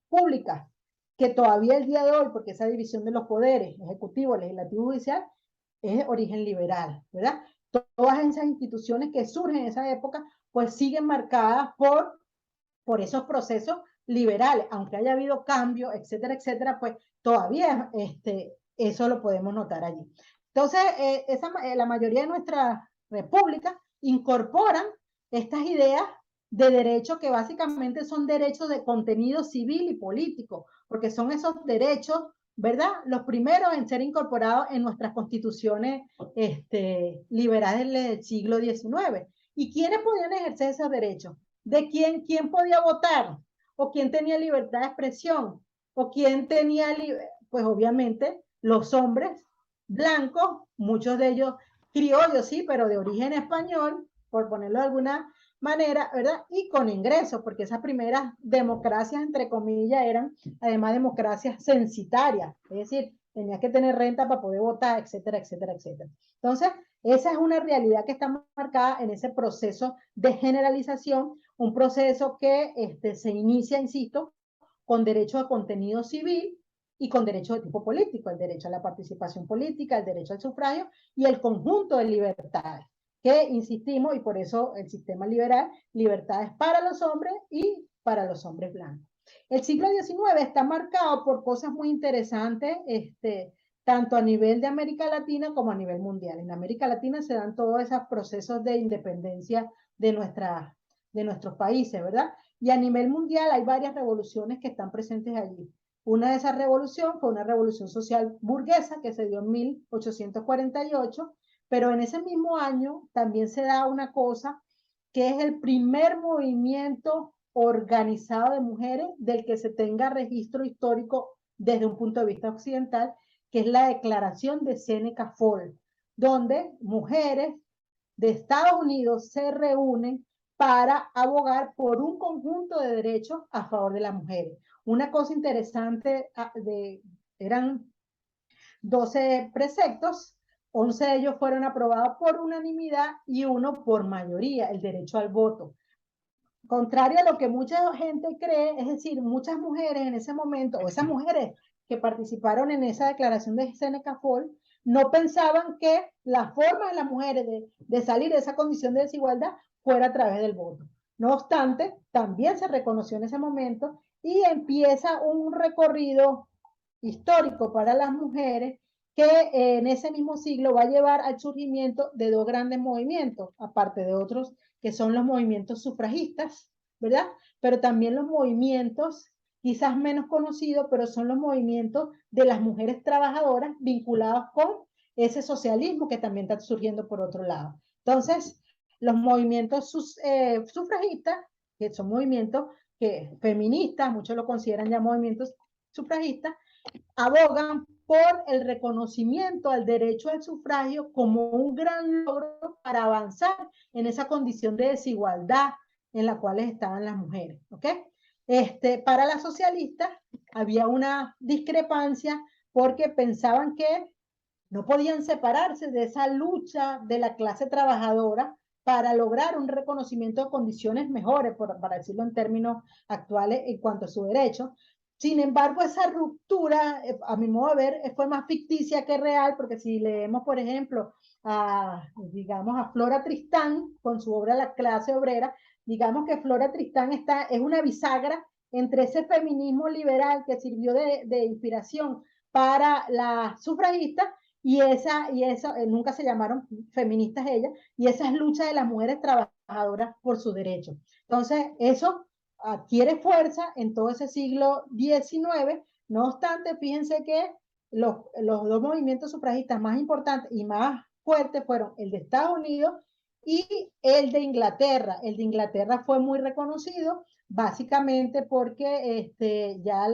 públicas, que todavía el día de hoy, porque esa división de los poderes, ejecutivo, legislativo, judicial, es de origen liberal, ¿verdad? Todas esas instituciones que surgen en esa época, pues siguen marcadas por esos procesos liberales, aunque haya habido cambios, etcétera, etcétera, pues todavía eso lo podemos notar allí. Entonces, la mayoría de nuestras república, incorporan estas ideas de derechos que básicamente son derechos de contenido civil y político, porque son esos derechos, ¿verdad? Los primeros en ser incorporados en nuestras constituciones liberales del siglo XIX. ¿Y quiénes podían ejercer esos derechos? ¿De quién podía votar? ¿O quién tenía libertad de expresión? ¿O quién tenía, pues obviamente, los hombres blancos, muchos de ellos criollos, sí, pero de origen español, por ponerlo de alguna manera, ¿verdad? Y con ingresos, porque esas primeras democracias, entre comillas, eran además democracias censitarias, es decir, tenías que tener renta para poder votar, etcétera, etcétera, etcétera. Entonces, esa es una realidad que está marcada en ese proceso de generalización, un proceso que se inicia, insisto, con derecho a contenido civil y con derecho de tipo político, el derecho a la participación política, el derecho al sufragio y el conjunto de libertades, que insistimos, y por eso el sistema liberal, libertades para los hombres y para los hombres blancos. El siglo XIX está marcado por cosas muy interesantes, tanto a nivel de América Latina como a nivel mundial. En América Latina se dan todos esos procesos de independencia de nuestros países, ¿verdad? Y a nivel mundial hay varias revoluciones que están presentes allí. Una de esas revoluciones fue una revolución social burguesa que se dio en 1848, pero en ese mismo año también se da una cosa que es el primer movimiento organizado de mujeres del que se tenga registro histórico desde un punto de vista occidental, que es la Declaración de Seneca Falls, donde mujeres de Estados Unidos se reúnen para abogar por un conjunto de derechos a favor de las mujeres. Una cosa interesante, eran 12 preceptos, 11 de ellos fueron aprobados por unanimidad y uno por mayoría, el derecho al voto. Contrario a lo que mucha gente cree, es decir, muchas mujeres en ese momento, o esas mujeres que participaron en esa declaración de Seneca Falls, no pensaban que la forma de las mujeres de salir de esa condición de desigualdad fuera a través del voto. No obstante, también se reconoció en ese momento y empieza un recorrido histórico para las mujeres que en ese mismo siglo va a llevar al surgimiento de dos grandes movimientos, aparte de otros que son los movimientos sufragistas, ¿verdad? Pero también los movimientos quizás menos conocidos, pero son los movimientos de las mujeres trabajadoras vinculados con ese socialismo que también está surgiendo por otro lado. Entonces, los movimientos sufragistas, que son movimientos que feministas, muchos lo consideran ya movimientos sufragistas, abogan por el reconocimiento al derecho al sufragio como un gran logro para avanzar en esa condición de desigualdad en la cual estaban las mujeres, ¿ok? Para las socialistas había una discrepancia porque pensaban que no podían separarse de esa lucha de la clase trabajadora para lograr un reconocimiento de condiciones mejores, para decirlo en términos actuales, en cuanto a su derecho. Sin embargo, esa ruptura, a mi modo de ver, fue más ficticia que real, porque si leemos, por ejemplo, digamos, a Flora Tristán, con su obra La clase obrera, digamos que Flora Tristán es una bisagra entre ese feminismo liberal que sirvió de inspiración para las sufragistas y esa nunca se llamaron feministas ellas, y esas luchas de las mujeres trabajadoras por sus derechos. Entonces, eso adquiere fuerza en todo ese siglo XIX. No obstante, fíjense que los dos movimientos sufragistas más importantes y más fuertes fueron el de Estados Unidos y el de Inglaterra. El de Inglaterra fue muy reconocido, básicamente porque ya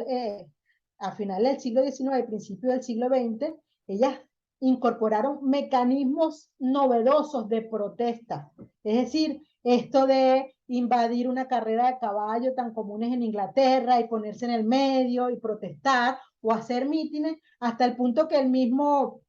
a finales del siglo XIX, principio del siglo XX, ellas incorporaron mecanismos novedosos de protesta. Es decir, esto de invadir una carrera de caballo tan comunes en Inglaterra y ponerse en el medio y protestar o hacer mítines, hasta el punto que el mismo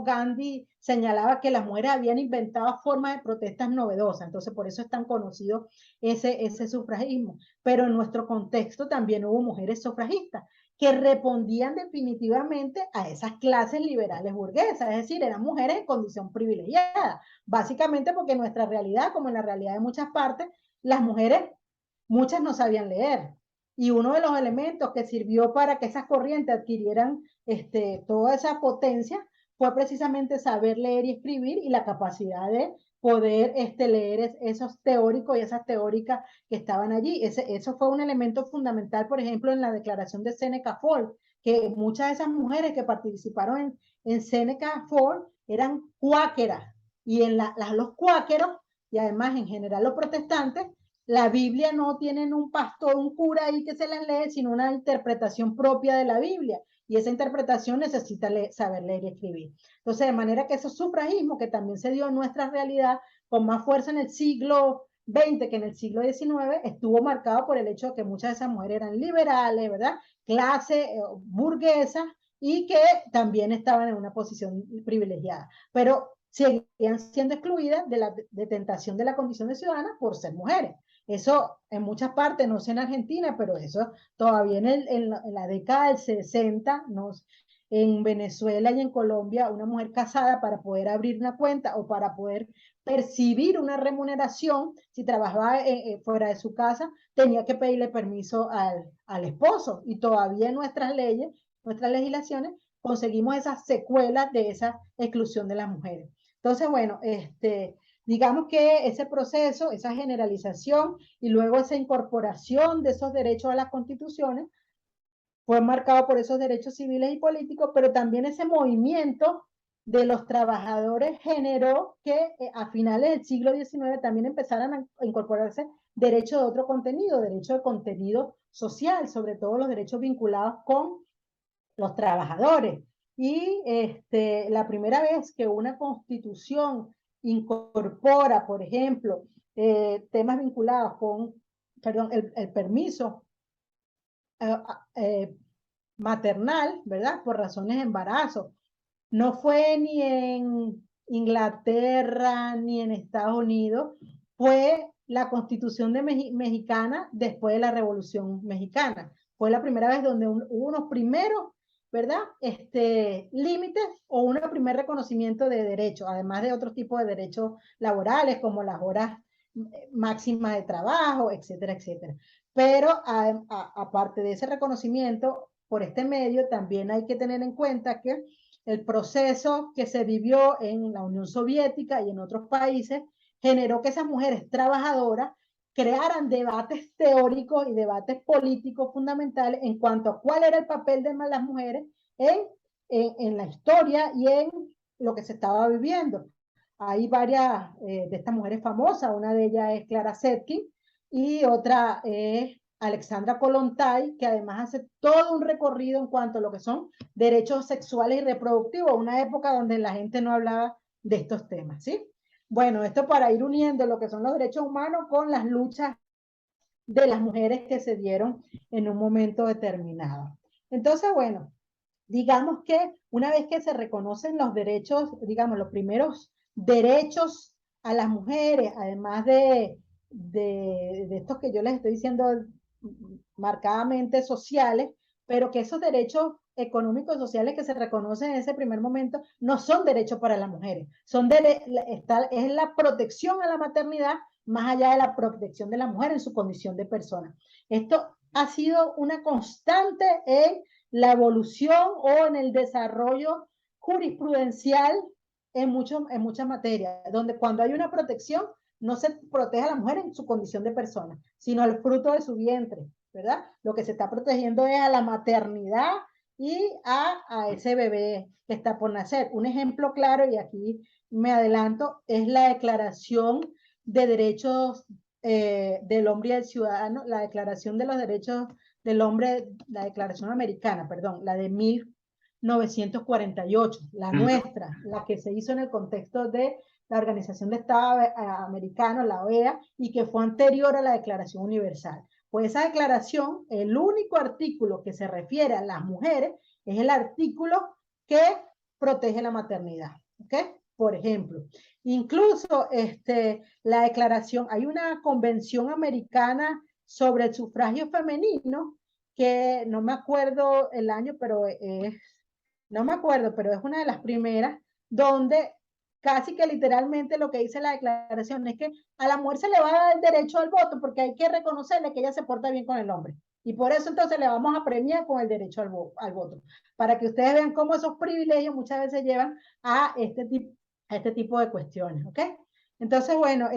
Gandhi señalaba que las mujeres habían inventado formas de protestas novedosas, entonces por eso es tan conocido ese sufragismo. Pero en nuestro contexto también hubo mujeres sufragistas que respondían definitivamente a esas clases liberales burguesas, es decir, eran mujeres en condición privilegiada, básicamente porque en nuestra realidad, como en la realidad de muchas partes, las mujeres, muchas no sabían leer. Y uno de los elementos que sirvió para que esas corrientes adquirieran toda esa potencia fue precisamente saber leer y escribir y la capacidad de poder leer esos teóricos y esas teóricas que estaban allí. Eso fue un elemento fundamental, por ejemplo, en la declaración de Seneca Falls, que muchas de esas mujeres que participaron en Seneca Falls eran cuáqueras, y los cuáqueros, y además en general los protestantes, la Biblia no tienen un pastor, un cura ahí que se las lee, sino una interpretación propia de la Biblia. Y esa interpretación necesita saber leer y escribir. Entonces, de manera que ese sufragismo, que también se dio en nuestra realidad con más fuerza en el siglo XX que en el siglo XIX, estuvo marcado por el hecho de que muchas de esas mujeres eran liberales, ¿verdad? Clase burguesa, y que también estaban en una posición privilegiada. Pero seguían siendo excluidas de la tentación de la condición de ciudadana por ser mujeres. Eso en muchas partes, no sé en Argentina, pero eso todavía en la década del 60, en Venezuela y en Colombia, una mujer casada para poder abrir una cuenta o para poder percibir una remuneración, si trabajaba fuera de su casa, tenía que pedirle permiso al esposo. Y todavía en nuestras leyes, nuestras legislaciones, conseguimos esas secuelas de esa exclusión de las mujeres. Entonces, bueno, digamos que ese proceso, esa generalización y luego esa incorporación de esos derechos a las constituciones fue marcado por esos derechos civiles y políticos, pero también ese movimiento de los trabajadores generó que a finales del siglo XIX también empezaran a incorporarse derechos de otro contenido, derechos de contenido social, sobre todo los derechos vinculados con los trabajadores. Y la primera vez que una constitución incorpora, por ejemplo, temas vinculados con, perdón, el permiso maternal, ¿verdad? Por razones de embarazo. No fue ni en Inglaterra ni en Estados Unidos, fue la Constitución mexicana después de la Revolución Mexicana. Fue la primera vez donde hubo unos primeros, ¿verdad? Límites o un primer reconocimiento de derechos, además de otros tipos de derechos laborales como las horas máximas de trabajo, etcétera, etcétera. Pero aparte de ese reconocimiento por este medio, también hay que tener en cuenta que el proceso que se vivió en la Unión Soviética y en otros países generó que esas mujeres trabajadoras crearan debates teóricos y debates políticos fundamentales en cuanto a cuál era el papel de las mujeres en la historia y en lo que se estaba viviendo. Hay varias de estas mujeres famosas, una de ellas es Clara Zetkin y otra es Alexandra Kollontai, que además hace todo un recorrido en cuanto a lo que son derechos sexuales y reproductivos, una época donde la gente no hablaba de estos temas, ¿sí? Bueno, esto para ir uniendo lo que son los derechos humanos con las luchas de las mujeres que se dieron en un momento determinado. Entonces, bueno, digamos que una vez que se reconocen los derechos, digamos, los primeros derechos a las mujeres, además de estos que yo les estoy diciendo marcadamente sociales, pero que esos derechos económicos y sociales que se reconocen en ese primer momento no son derechos para las mujeres, es la protección a la maternidad más allá de la protección de la mujer en su condición de persona. Esto ha sido una constante en la evolución o en el desarrollo jurisprudencial en muchas materias, donde cuando hay una protección no se protege a la mujer en su condición de persona, sino al fruto de su vientre, ¿verdad? Lo que se está protegiendo es a la maternidad y a ese bebé que está por nacer. Un ejemplo claro, y aquí me adelanto, es la Declaración de Derechos del Hombre y del Ciudadano, la Declaración de los Derechos del Hombre, la Declaración Americana, perdón, la de 1948, la nuestra, la que se hizo en el contexto de la Organización de Estados Americanos, la OEA, y que fue anterior a la Declaración Universal. Pues esa declaración, el único artículo que se refiere a las mujeres es el artículo que protege la maternidad, ¿ok? Por ejemplo, incluso la declaración, hay una convención americana sobre el sufragio femenino, que no me acuerdo el año, pero no me acuerdo, pero es una de las primeras, donde casi que literalmente lo que dice la declaración es que a la mujer se le va a dar el derecho al voto porque hay que reconocerle que ella se porta bien con el hombre. Y por eso entonces le vamos a premiar con el derecho al voto, para que ustedes vean cómo esos privilegios muchas veces llevan a este tipo de cuestiones, ¿ok? Entonces, bueno,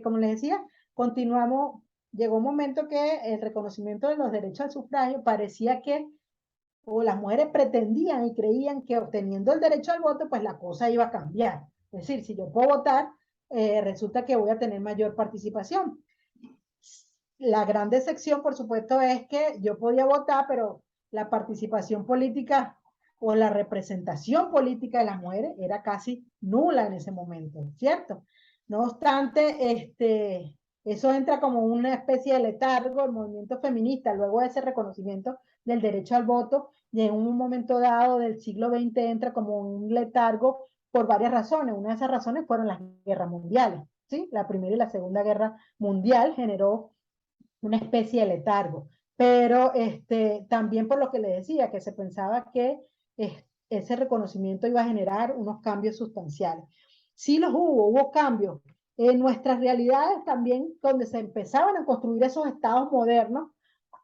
como les decía, continuamos. Llegó un momento que el reconocimiento de los derechos al sufragio parecía que o las mujeres pretendían y creían que obteniendo el derecho al voto, pues la cosa iba a cambiar. Es decir, si yo puedo votar, resulta que voy a tener mayor participación. La gran decepción, por supuesto, es que yo podía votar, pero la participación política o la representación política de las mujeres era casi nula en ese momento, ¿cierto? No obstante, eso entra como una especie de letargo, el movimiento feminista, luego de ese reconocimiento del derecho al voto, y en un momento dado del siglo XX entra como un letargo por varias razones. Una de esas razones fueron las guerras mundiales, ¿sí? La Primera y la Segunda Guerra Mundial generó una especie de letargo, pero también por lo que le decía, que se pensaba que ese reconocimiento iba a generar unos cambios sustanciales. Sí los hubo cambios. En nuestras realidades también, donde se empezaban a construir esos estados modernos,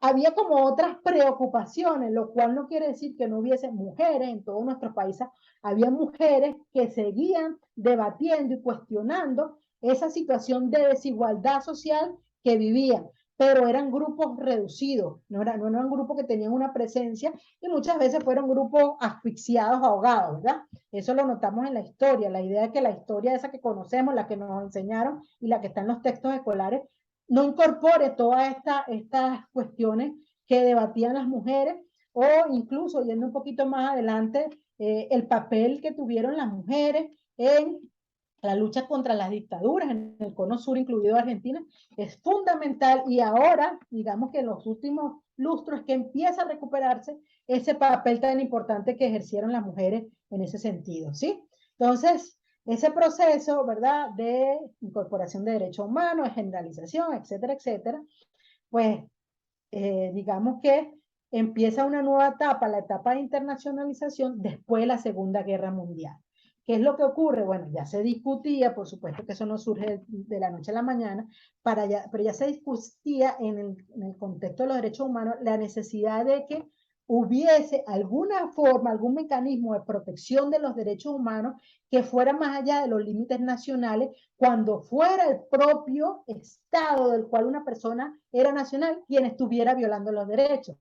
había como otras preocupaciones, lo cual no quiere decir que no hubiese mujeres en todos nuestros países, había mujeres que seguían debatiendo y cuestionando esa situación de desigualdad social que vivían, pero eran grupos reducidos, no eran grupos que tenían una presencia y muchas veces fueron grupos asfixiados, ahogados, ¿verdad? Eso lo notamos en la historia, la idea de que la historia esa que conocemos, la que nos enseñaron y la que está en los textos escolares, no incorpore todas estas cuestiones que debatían las mujeres o incluso yendo un poquito más adelante, el papel que tuvieron las mujeres en la lucha contra las dictaduras en el cono sur, incluido Argentina, es fundamental y ahora, digamos que en los últimos lustros que empieza a recuperarse ese papel tan importante que ejercieron las mujeres en ese sentido, ¿sí? Entonces, ese proceso, ¿verdad?, de incorporación de derechos humanos, de generalización, etcétera, etcétera, pues digamos que empieza una nueva etapa, la etapa de internacionalización después de la Segunda Guerra Mundial. ¿Qué es lo que ocurre? Bueno, ya se discutía, por supuesto que eso no surge de la noche a la mañana, pero ya se discutía en el contexto de los derechos humanos la necesidad de que hubiese alguna forma, algún mecanismo de protección de los derechos humanos que fuera más allá de los límites nacionales, cuando fuera el propio Estado del cual una persona era nacional quien estuviera violando los derechos.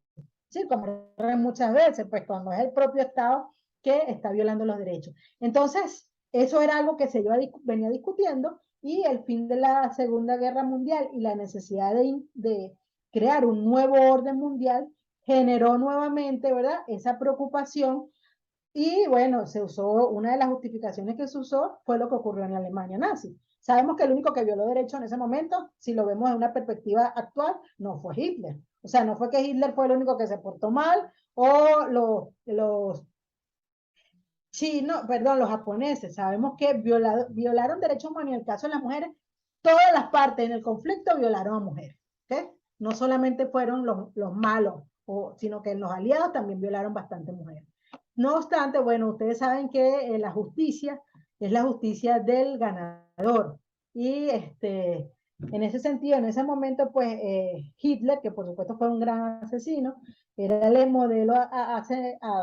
Sí, como muchas veces, pues cuando es el propio Estado que está violando los derechos. Entonces, eso era algo que se venía discutiendo y el fin de la Segunda Guerra Mundial y la necesidad de crear un nuevo orden mundial generó nuevamente, ¿verdad?, esa preocupación y bueno, se usó, una de las justificaciones que se usó fue lo que ocurrió en la Alemania nazi. Sabemos que el único que violó derechos en ese momento, si lo vemos de una perspectiva actual, no fue Hitler. O sea, no fue que Hitler fue el único que se portó mal o los chinos, perdón, los japoneses. Sabemos que violaron derechos humanos y en el caso de las mujeres, todas las partes en el conflicto violaron a mujeres. ¿Okay? No solamente fueron los malos, sino que los aliados también violaron bastante mujeres. No obstante, bueno, ustedes saben que la justicia es la justicia del ganador. Y en ese sentido, en ese momento, pues Hitler, que por supuesto fue un gran asesino, era el modelo a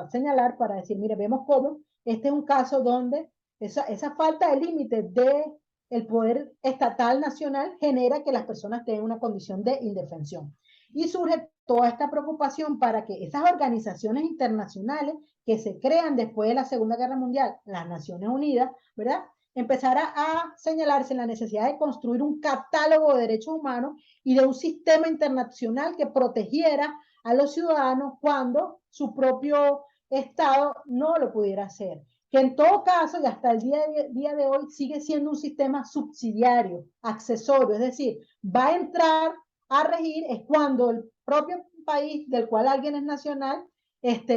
señalar para decir, mire, vemos cómo este es un caso donde esa falta de límites del poder estatal nacional genera que las personas tengan una condición de indefensión. Y surge toda esta preocupación para que esas organizaciones internacionales que se crean después de la Segunda Guerra Mundial, las Naciones Unidas, ¿verdad?, empezara a señalarse la necesidad de construir un catálogo de derechos humanos y de un sistema internacional que protegiera a los ciudadanos cuando su propio Estado no lo pudiera hacer. Que en todo caso, y hasta el día de hoy, sigue siendo un sistema subsidiario, accesorio, es decir, va a entrar a regir es cuando el propio país del cual alguien es nacional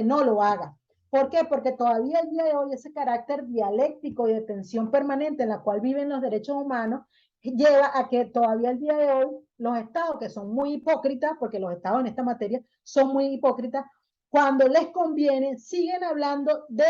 no lo haga. ¿Por qué? Porque todavía el día de hoy ese carácter dialéctico y de tensión permanente en la cual viven los derechos humanos lleva a que todavía el día de hoy los estados, que son muy hipócritas, porque los estados en esta materia son muy hipócritas, cuando les conviene siguen hablando de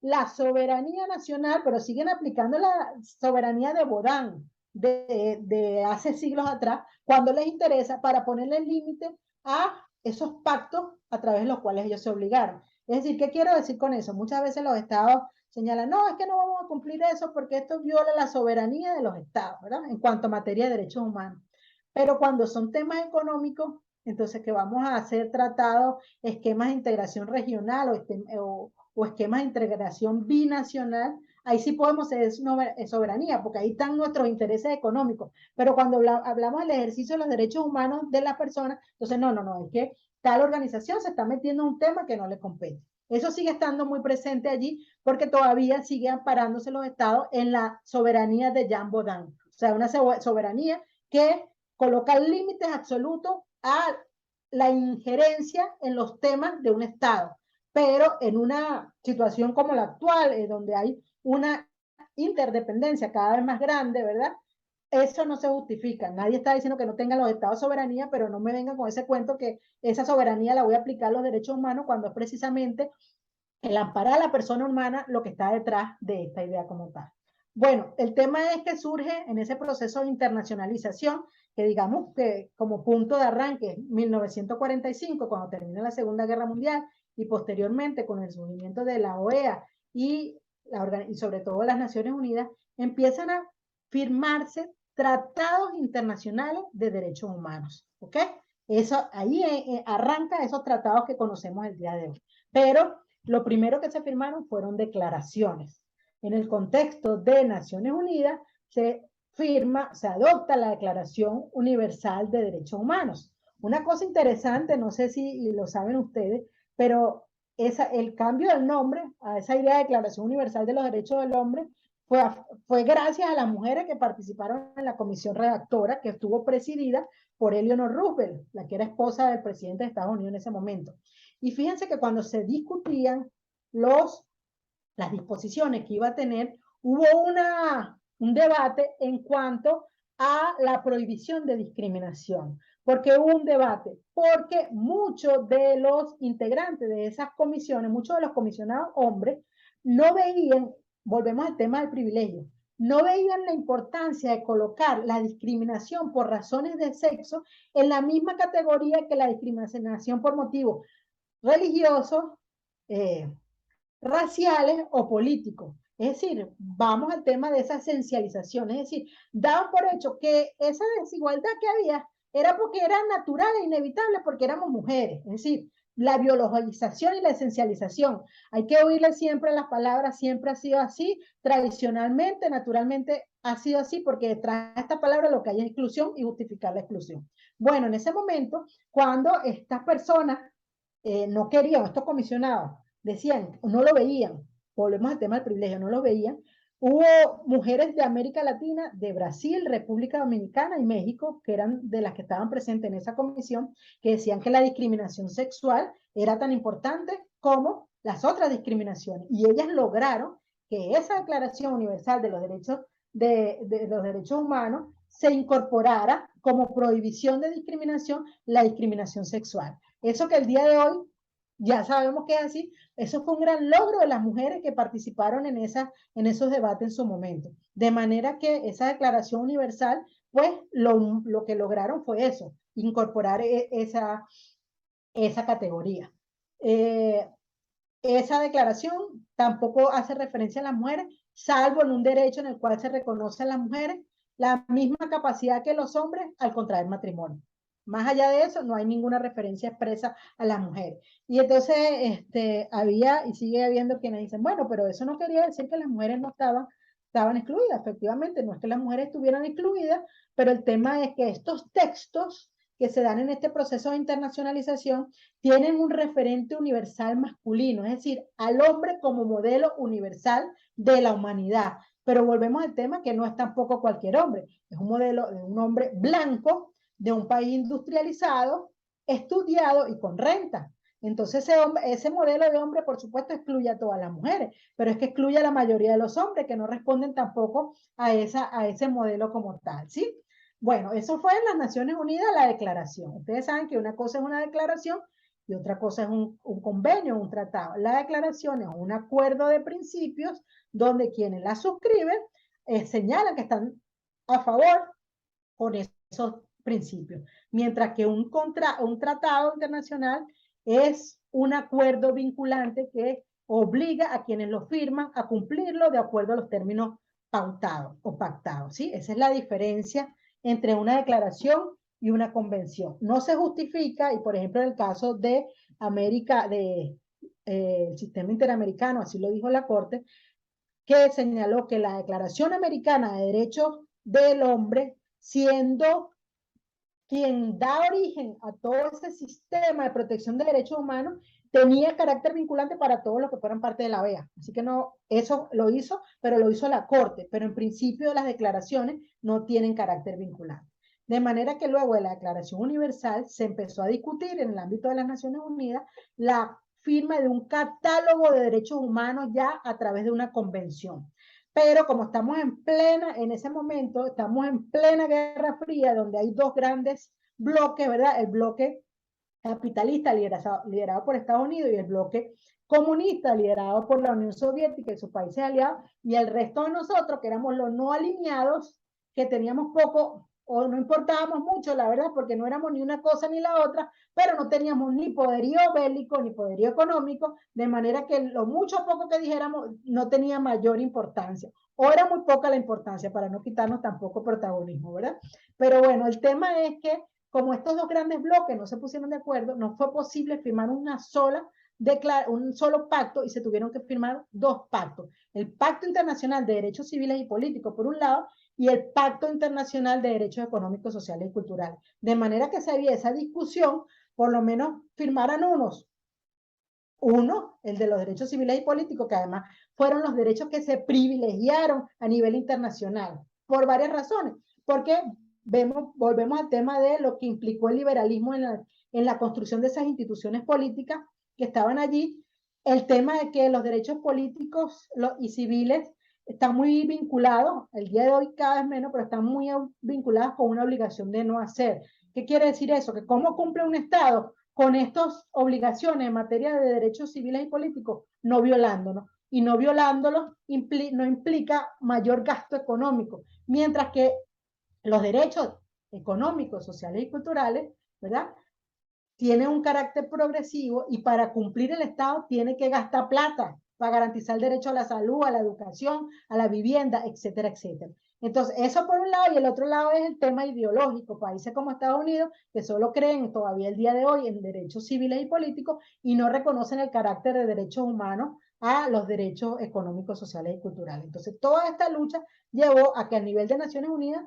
la soberanía nacional, pero siguen aplicando la soberanía de Bodán de hace siglos atrás, cuando les interesa, para ponerle límite a esos pactos a través de los cuales ellos se obligaron. Es decir, ¿qué quiero decir con eso? Muchas veces los estados señalan, no, es que no vamos a cumplir eso porque esto viola la soberanía de los estados, ¿verdad? En cuanto a materia de derechos humanos. Pero cuando son temas económicos, entonces que vamos a hacer tratados, esquemas de integración regional o esquemas de integración binacional, ahí sí podemos ser soberanía, porque ahí están nuestros intereses económicos. Pero cuando hablamos del ejercicio de los derechos humanos de las personas, entonces no, es que tal organización se está metiendo en un tema que no le compete. Eso sigue estando muy presente allí porque todavía sigue amparándose los estados en la soberanía de Jean Baudin. O sea, una soberanía que coloca límites absolutos a la injerencia en los temas de un estado. Pero en una situación como la actual, donde hay una interdependencia cada vez más grande, ¿verdad? Eso no se justifica. Nadie está diciendo que no tengan los estados soberanía, pero no me vengan con ese cuento que esa soberanía la voy a aplicar a los derechos humanos cuando es precisamente el amparar a la persona humana lo que está detrás de esta idea como tal. Bueno, el tema es que surge en ese proceso de internacionalización, que digamos que como punto de arranque, 1945, cuando termina la Segunda Guerra Mundial, y posteriormente con el surgimiento de la OEA y sobre todo las Naciones Unidas, empiezan a firmarse tratados internacionales de derechos humanos, ¿ok? Eso, ahí arranca esos tratados que conocemos el día de hoy. Pero lo primero que se firmaron fueron declaraciones. En el contexto de Naciones Unidas se adopta la Declaración Universal de Derechos Humanos. Una cosa interesante, no sé si lo saben ustedes, pero el cambio del nombre a esa idea de Declaración Universal de los Derechos del Hombre fue gracias a las mujeres que participaron en la comisión redactora que estuvo presidida por Eleanor Roosevelt, la que era esposa del presidente de Estados Unidos en ese momento. Y fíjense que cuando se discutían las disposiciones que iba a tener, hubo un debate en cuanto a la prohibición de discriminación. ¿Por qué hubo un debate? Porque muchos de los integrantes de esas comisiones, muchos de los comisionados hombres, no veían, volvemos al tema del privilegio, no veían la importancia de colocar la discriminación por razones de sexo en la misma categoría que la discriminación por motivos religiosos, eh, raciales o políticos. Es decir, vamos al tema de esa esencialización, es decir, daban por hecho que esa desigualdad que había era porque era natural e inevitable porque éramos mujeres, es decir, la biologización y la esencialización. Hay que oírle siempre las palabras, siempre ha sido así, tradicionalmente, naturalmente ha sido así, porque detrás de esta palabra lo que hay es exclusión y justificar la exclusión. Bueno, en ese momento, cuando estas personas no querían, estos comisionados, decían, no lo veían, volvemos al tema del privilegio, no lo veían. Hubo mujeres de América Latina, de Brasil, República Dominicana y México, que eran de las que estaban presentes en esa comisión, que decían que la discriminación sexual era tan importante como las otras discriminaciones. Y ellas lograron que esa Declaración Universal de los Derechos, de los Derechos Humanos se incorporara como prohibición de discriminación la discriminación sexual. Eso que el día de hoy ya sabemos que es así. Eso fue un gran logro de las mujeres que participaron en esos debates en su momento. De manera que esa Declaración Universal, pues lo que lograron fue eso, incorporar esa categoría. Esa declaración tampoco hace referencia a las mujeres, salvo en un derecho en el cual se reconoce a las mujeres la misma capacidad que los hombres al contraer matrimonio. Más allá de eso, no hay ninguna referencia expresa a las mujeres. Y entonces había y sigue habiendo quienes dicen, bueno, pero eso no quería decir que las mujeres no estaban excluidas. Efectivamente, no es que las mujeres estuvieran excluidas, pero el tema es que estos textos que se dan en este proceso de internacionalización tienen un referente universal masculino, es decir, al hombre como modelo universal de la humanidad. Pero volvemos al tema que no es tampoco cualquier hombre, es un modelo de un hombre blanco, de un país industrializado, estudiado y con renta. Entonces ese modelo de hombre, por supuesto, excluye a todas las mujeres, pero es que excluye a la mayoría de los hombres que no responden tampoco a ese modelo como tal, ¿sí? Bueno, eso fue en las Naciones Unidas la declaración. Ustedes saben que una cosa es una declaración y otra cosa es un convenio, un tratado. La declaración es un acuerdo de principios donde quienes la suscriben señalan que están a favor con esos principios, mientras que un tratado internacional es un acuerdo vinculante que obliga a quienes lo firman a cumplirlo de acuerdo a los términos pautados o pactados, ¿sí? Esa es la diferencia entre una declaración y una convención. No se justifica, y por ejemplo en el caso de América, el sistema interamericano, así lo dijo la Corte, que señaló que la Declaración Americana de Derechos del Hombre, siendo quien da origen a todo ese sistema de protección de derechos humanos, tenía carácter vinculante para todos los que fueran parte de la OEA. Así que no, eso lo hizo, pero lo hizo la Corte. Pero en principio las declaraciones no tienen carácter vinculante. De manera que luego de la Declaración Universal se empezó a discutir en el ámbito de las Naciones Unidas la firma de un catálogo de derechos humanos ya a través de una convención. Pero como estamos en ese momento, estamos en plena Guerra Fría, donde hay dos grandes bloques, ¿verdad? El bloque capitalista liderado por Estados Unidos y el bloque comunista liderado por la Unión Soviética y sus países aliados, y el resto de nosotros, que éramos los no alineados, que teníamos poco o no importábamos mucho, la verdad, porque no éramos ni una cosa ni la otra, pero no teníamos ni poderío bélico ni poderío económico, de manera que lo mucho o poco que dijéramos no tenía mayor importancia, o era muy poca la importancia, para no quitarnos tampoco protagonismo, ¿verdad? Pero bueno, el tema es que como estos dos grandes bloques no se pusieron de acuerdo, no fue posible firmar un solo pacto, y se tuvieron que firmar dos pactos. El Pacto Internacional de Derechos Civiles y Políticos, por un lado, y el Pacto Internacional de Derechos Económicos, Sociales y Culturales. De manera que se había esa discusión, por lo menos firmaran uno, el de los derechos civiles y políticos, que además fueron los derechos que se privilegiaron a nivel internacional, por varias razones. Porque volvemos al tema de lo que implicó el liberalismo en la construcción de esas instituciones políticas que estaban allí, el tema de que los derechos políticos y civiles están muy vinculados, el día de hoy cada vez menos, pero están muy vinculados con una obligación de no hacer. ¿Qué quiere decir eso? Que cómo cumple un Estado con estas obligaciones en materia de derechos civiles y políticos, no violándolos. Y no violándolos no implica mayor gasto económico, mientras que los derechos económicos, sociales y culturales, ¿verdad? Tienen un carácter progresivo, y para cumplir el Estado tiene que gastar plata para garantizar el derecho a la salud, a la educación, a la vivienda, etcétera, etcétera. Entonces, eso por un lado, y el otro lado es el tema ideológico. Países como Estados Unidos, que solo creen todavía el día de hoy en derechos civiles y políticos y no reconocen el carácter de derechos humanos a los derechos económicos, sociales y culturales. Entonces, toda esta lucha llevó a que a nivel de Naciones Unidas,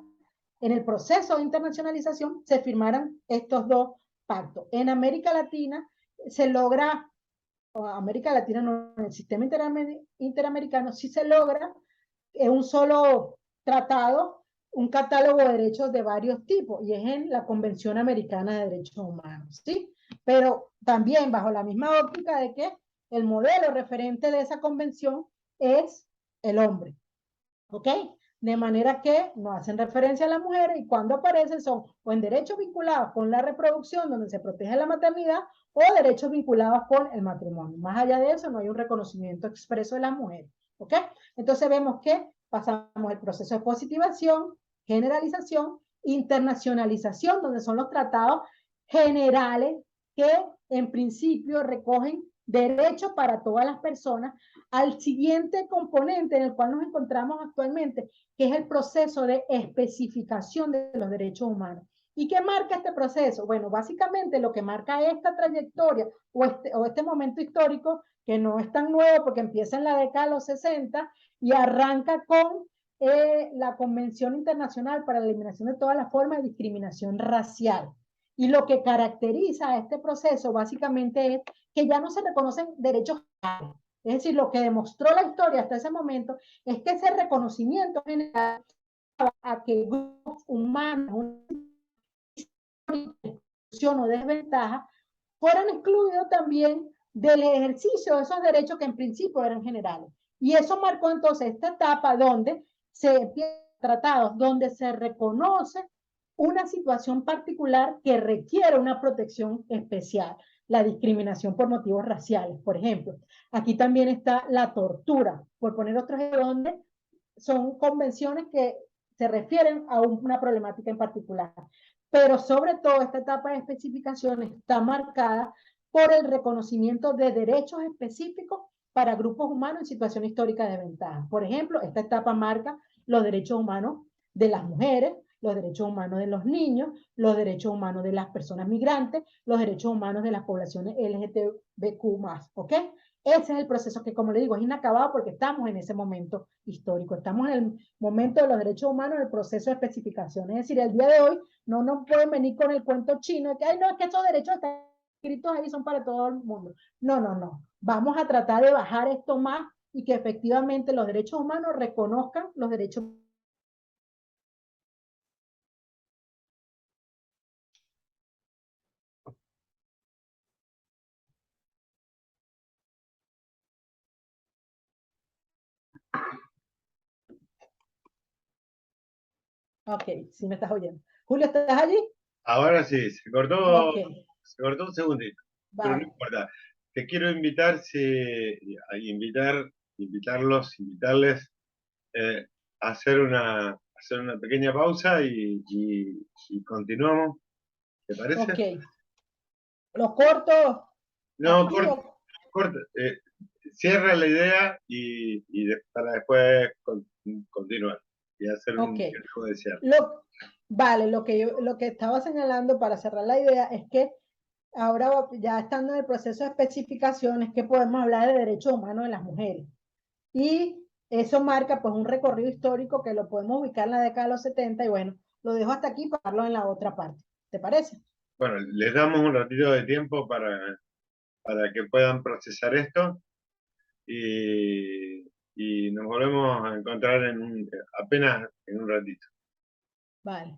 en el proceso de internacionalización, se firmaran estos dos pactos. En América Latina se logra, América Latina no, en el sistema interamericano sí se logra en un solo tratado un catálogo de derechos de varios tipos, y es en la Convención Americana de Derechos Humanos, ¿sí? Pero también bajo la misma óptica de que el modelo referente de esa convención es el hombre, ¿ok? De manera que no hacen referencia a las mujeres, y cuando aparecen son o en derechos vinculados con la reproducción, donde se protege la maternidad, o derechos vinculados con el matrimonio. Más allá de eso, no hay un reconocimiento expreso de las mujeres, ¿ok? Entonces vemos que pasamos el proceso de positivación, generalización, internacionalización, donde son los tratados generales que en principio recogen derechos para todas las personas, al siguiente componente en el cual nos encontramos actualmente, que es el proceso de especificación de los derechos humanos. ¿Y qué marca este proceso? Bueno, básicamente lo que marca esta trayectoria o este momento histórico, que no es tan nuevo porque empieza en la década de los 60 y arranca con la Convención Internacional para la Eliminación de todas las formas de discriminación racial. Y lo que caracteriza a este proceso básicamente es que ya no se reconocen derechos generales. Es decir, lo que demostró la historia hasta ese momento es que ese reconocimiento general a que grupos humanos, o desventaja, fueran excluidos también del ejercicio de esos derechos que en principio eran generales. Y eso marcó entonces esta etapa donde se empiezan tratados, donde se reconoce una situación particular que requiere una protección especial, la discriminación por motivos raciales, por ejemplo. Aquí también está la tortura, por poner otros ejemplos, donde son convenciones que se refieren a una problemática en particular. pero sobre todo esta etapa de especificación está marcada por el reconocimiento de derechos específicos para grupos humanos en situación histórica de desventaja. Por ejemplo, esta etapa marca los derechos humanos de las mujeres, los derechos humanos de los niños, los derechos humanos de las personas migrantes, los derechos humanos de las poblaciones LGTBQ+, ¿ok? Ese es el proceso que, como le digo, es inacabado porque estamos en ese momento histórico, estamos en el momento de los derechos humanos, en el proceso de especificación. Es decir, el día de hoy no nos pueden venir con el cuento chino de que, ay, no, es que esos derechos están escritos ahí, son para todo el mundo. No, no, no. Vamos a tratar de bajar esto más y que efectivamente los derechos humanos reconozcan los derechos. Ok, si me estás oyendo. Julio, ¿estás allí? Ahora sí, Ok, se cortó un segundito, pero no vale. importa. Te quiero invitar, invitarles eh, a hacer una pequeña pausa y continuamos, ¿te Ok. parece? Lo corto No, aquí o... corta, cierra la idea para después continuar y hacer Ok. un diálogo de cierre. Lo, vale, lo que estaba señalando para cerrar la idea es que ahora ya estando en el proceso de especificaciones que podemos hablar de derechos humanos de las mujeres. Y eso marca pues un recorrido histórico que lo podemos ubicar en la década de los 70 y bueno, lo dejo hasta aquí para hablarlo en la otra parte. ¿Te parece? Bueno, les damos un ratito de tiempo para que puedan procesar esto y, y nos volvemos a encontrar apenas en un ratito. Vale.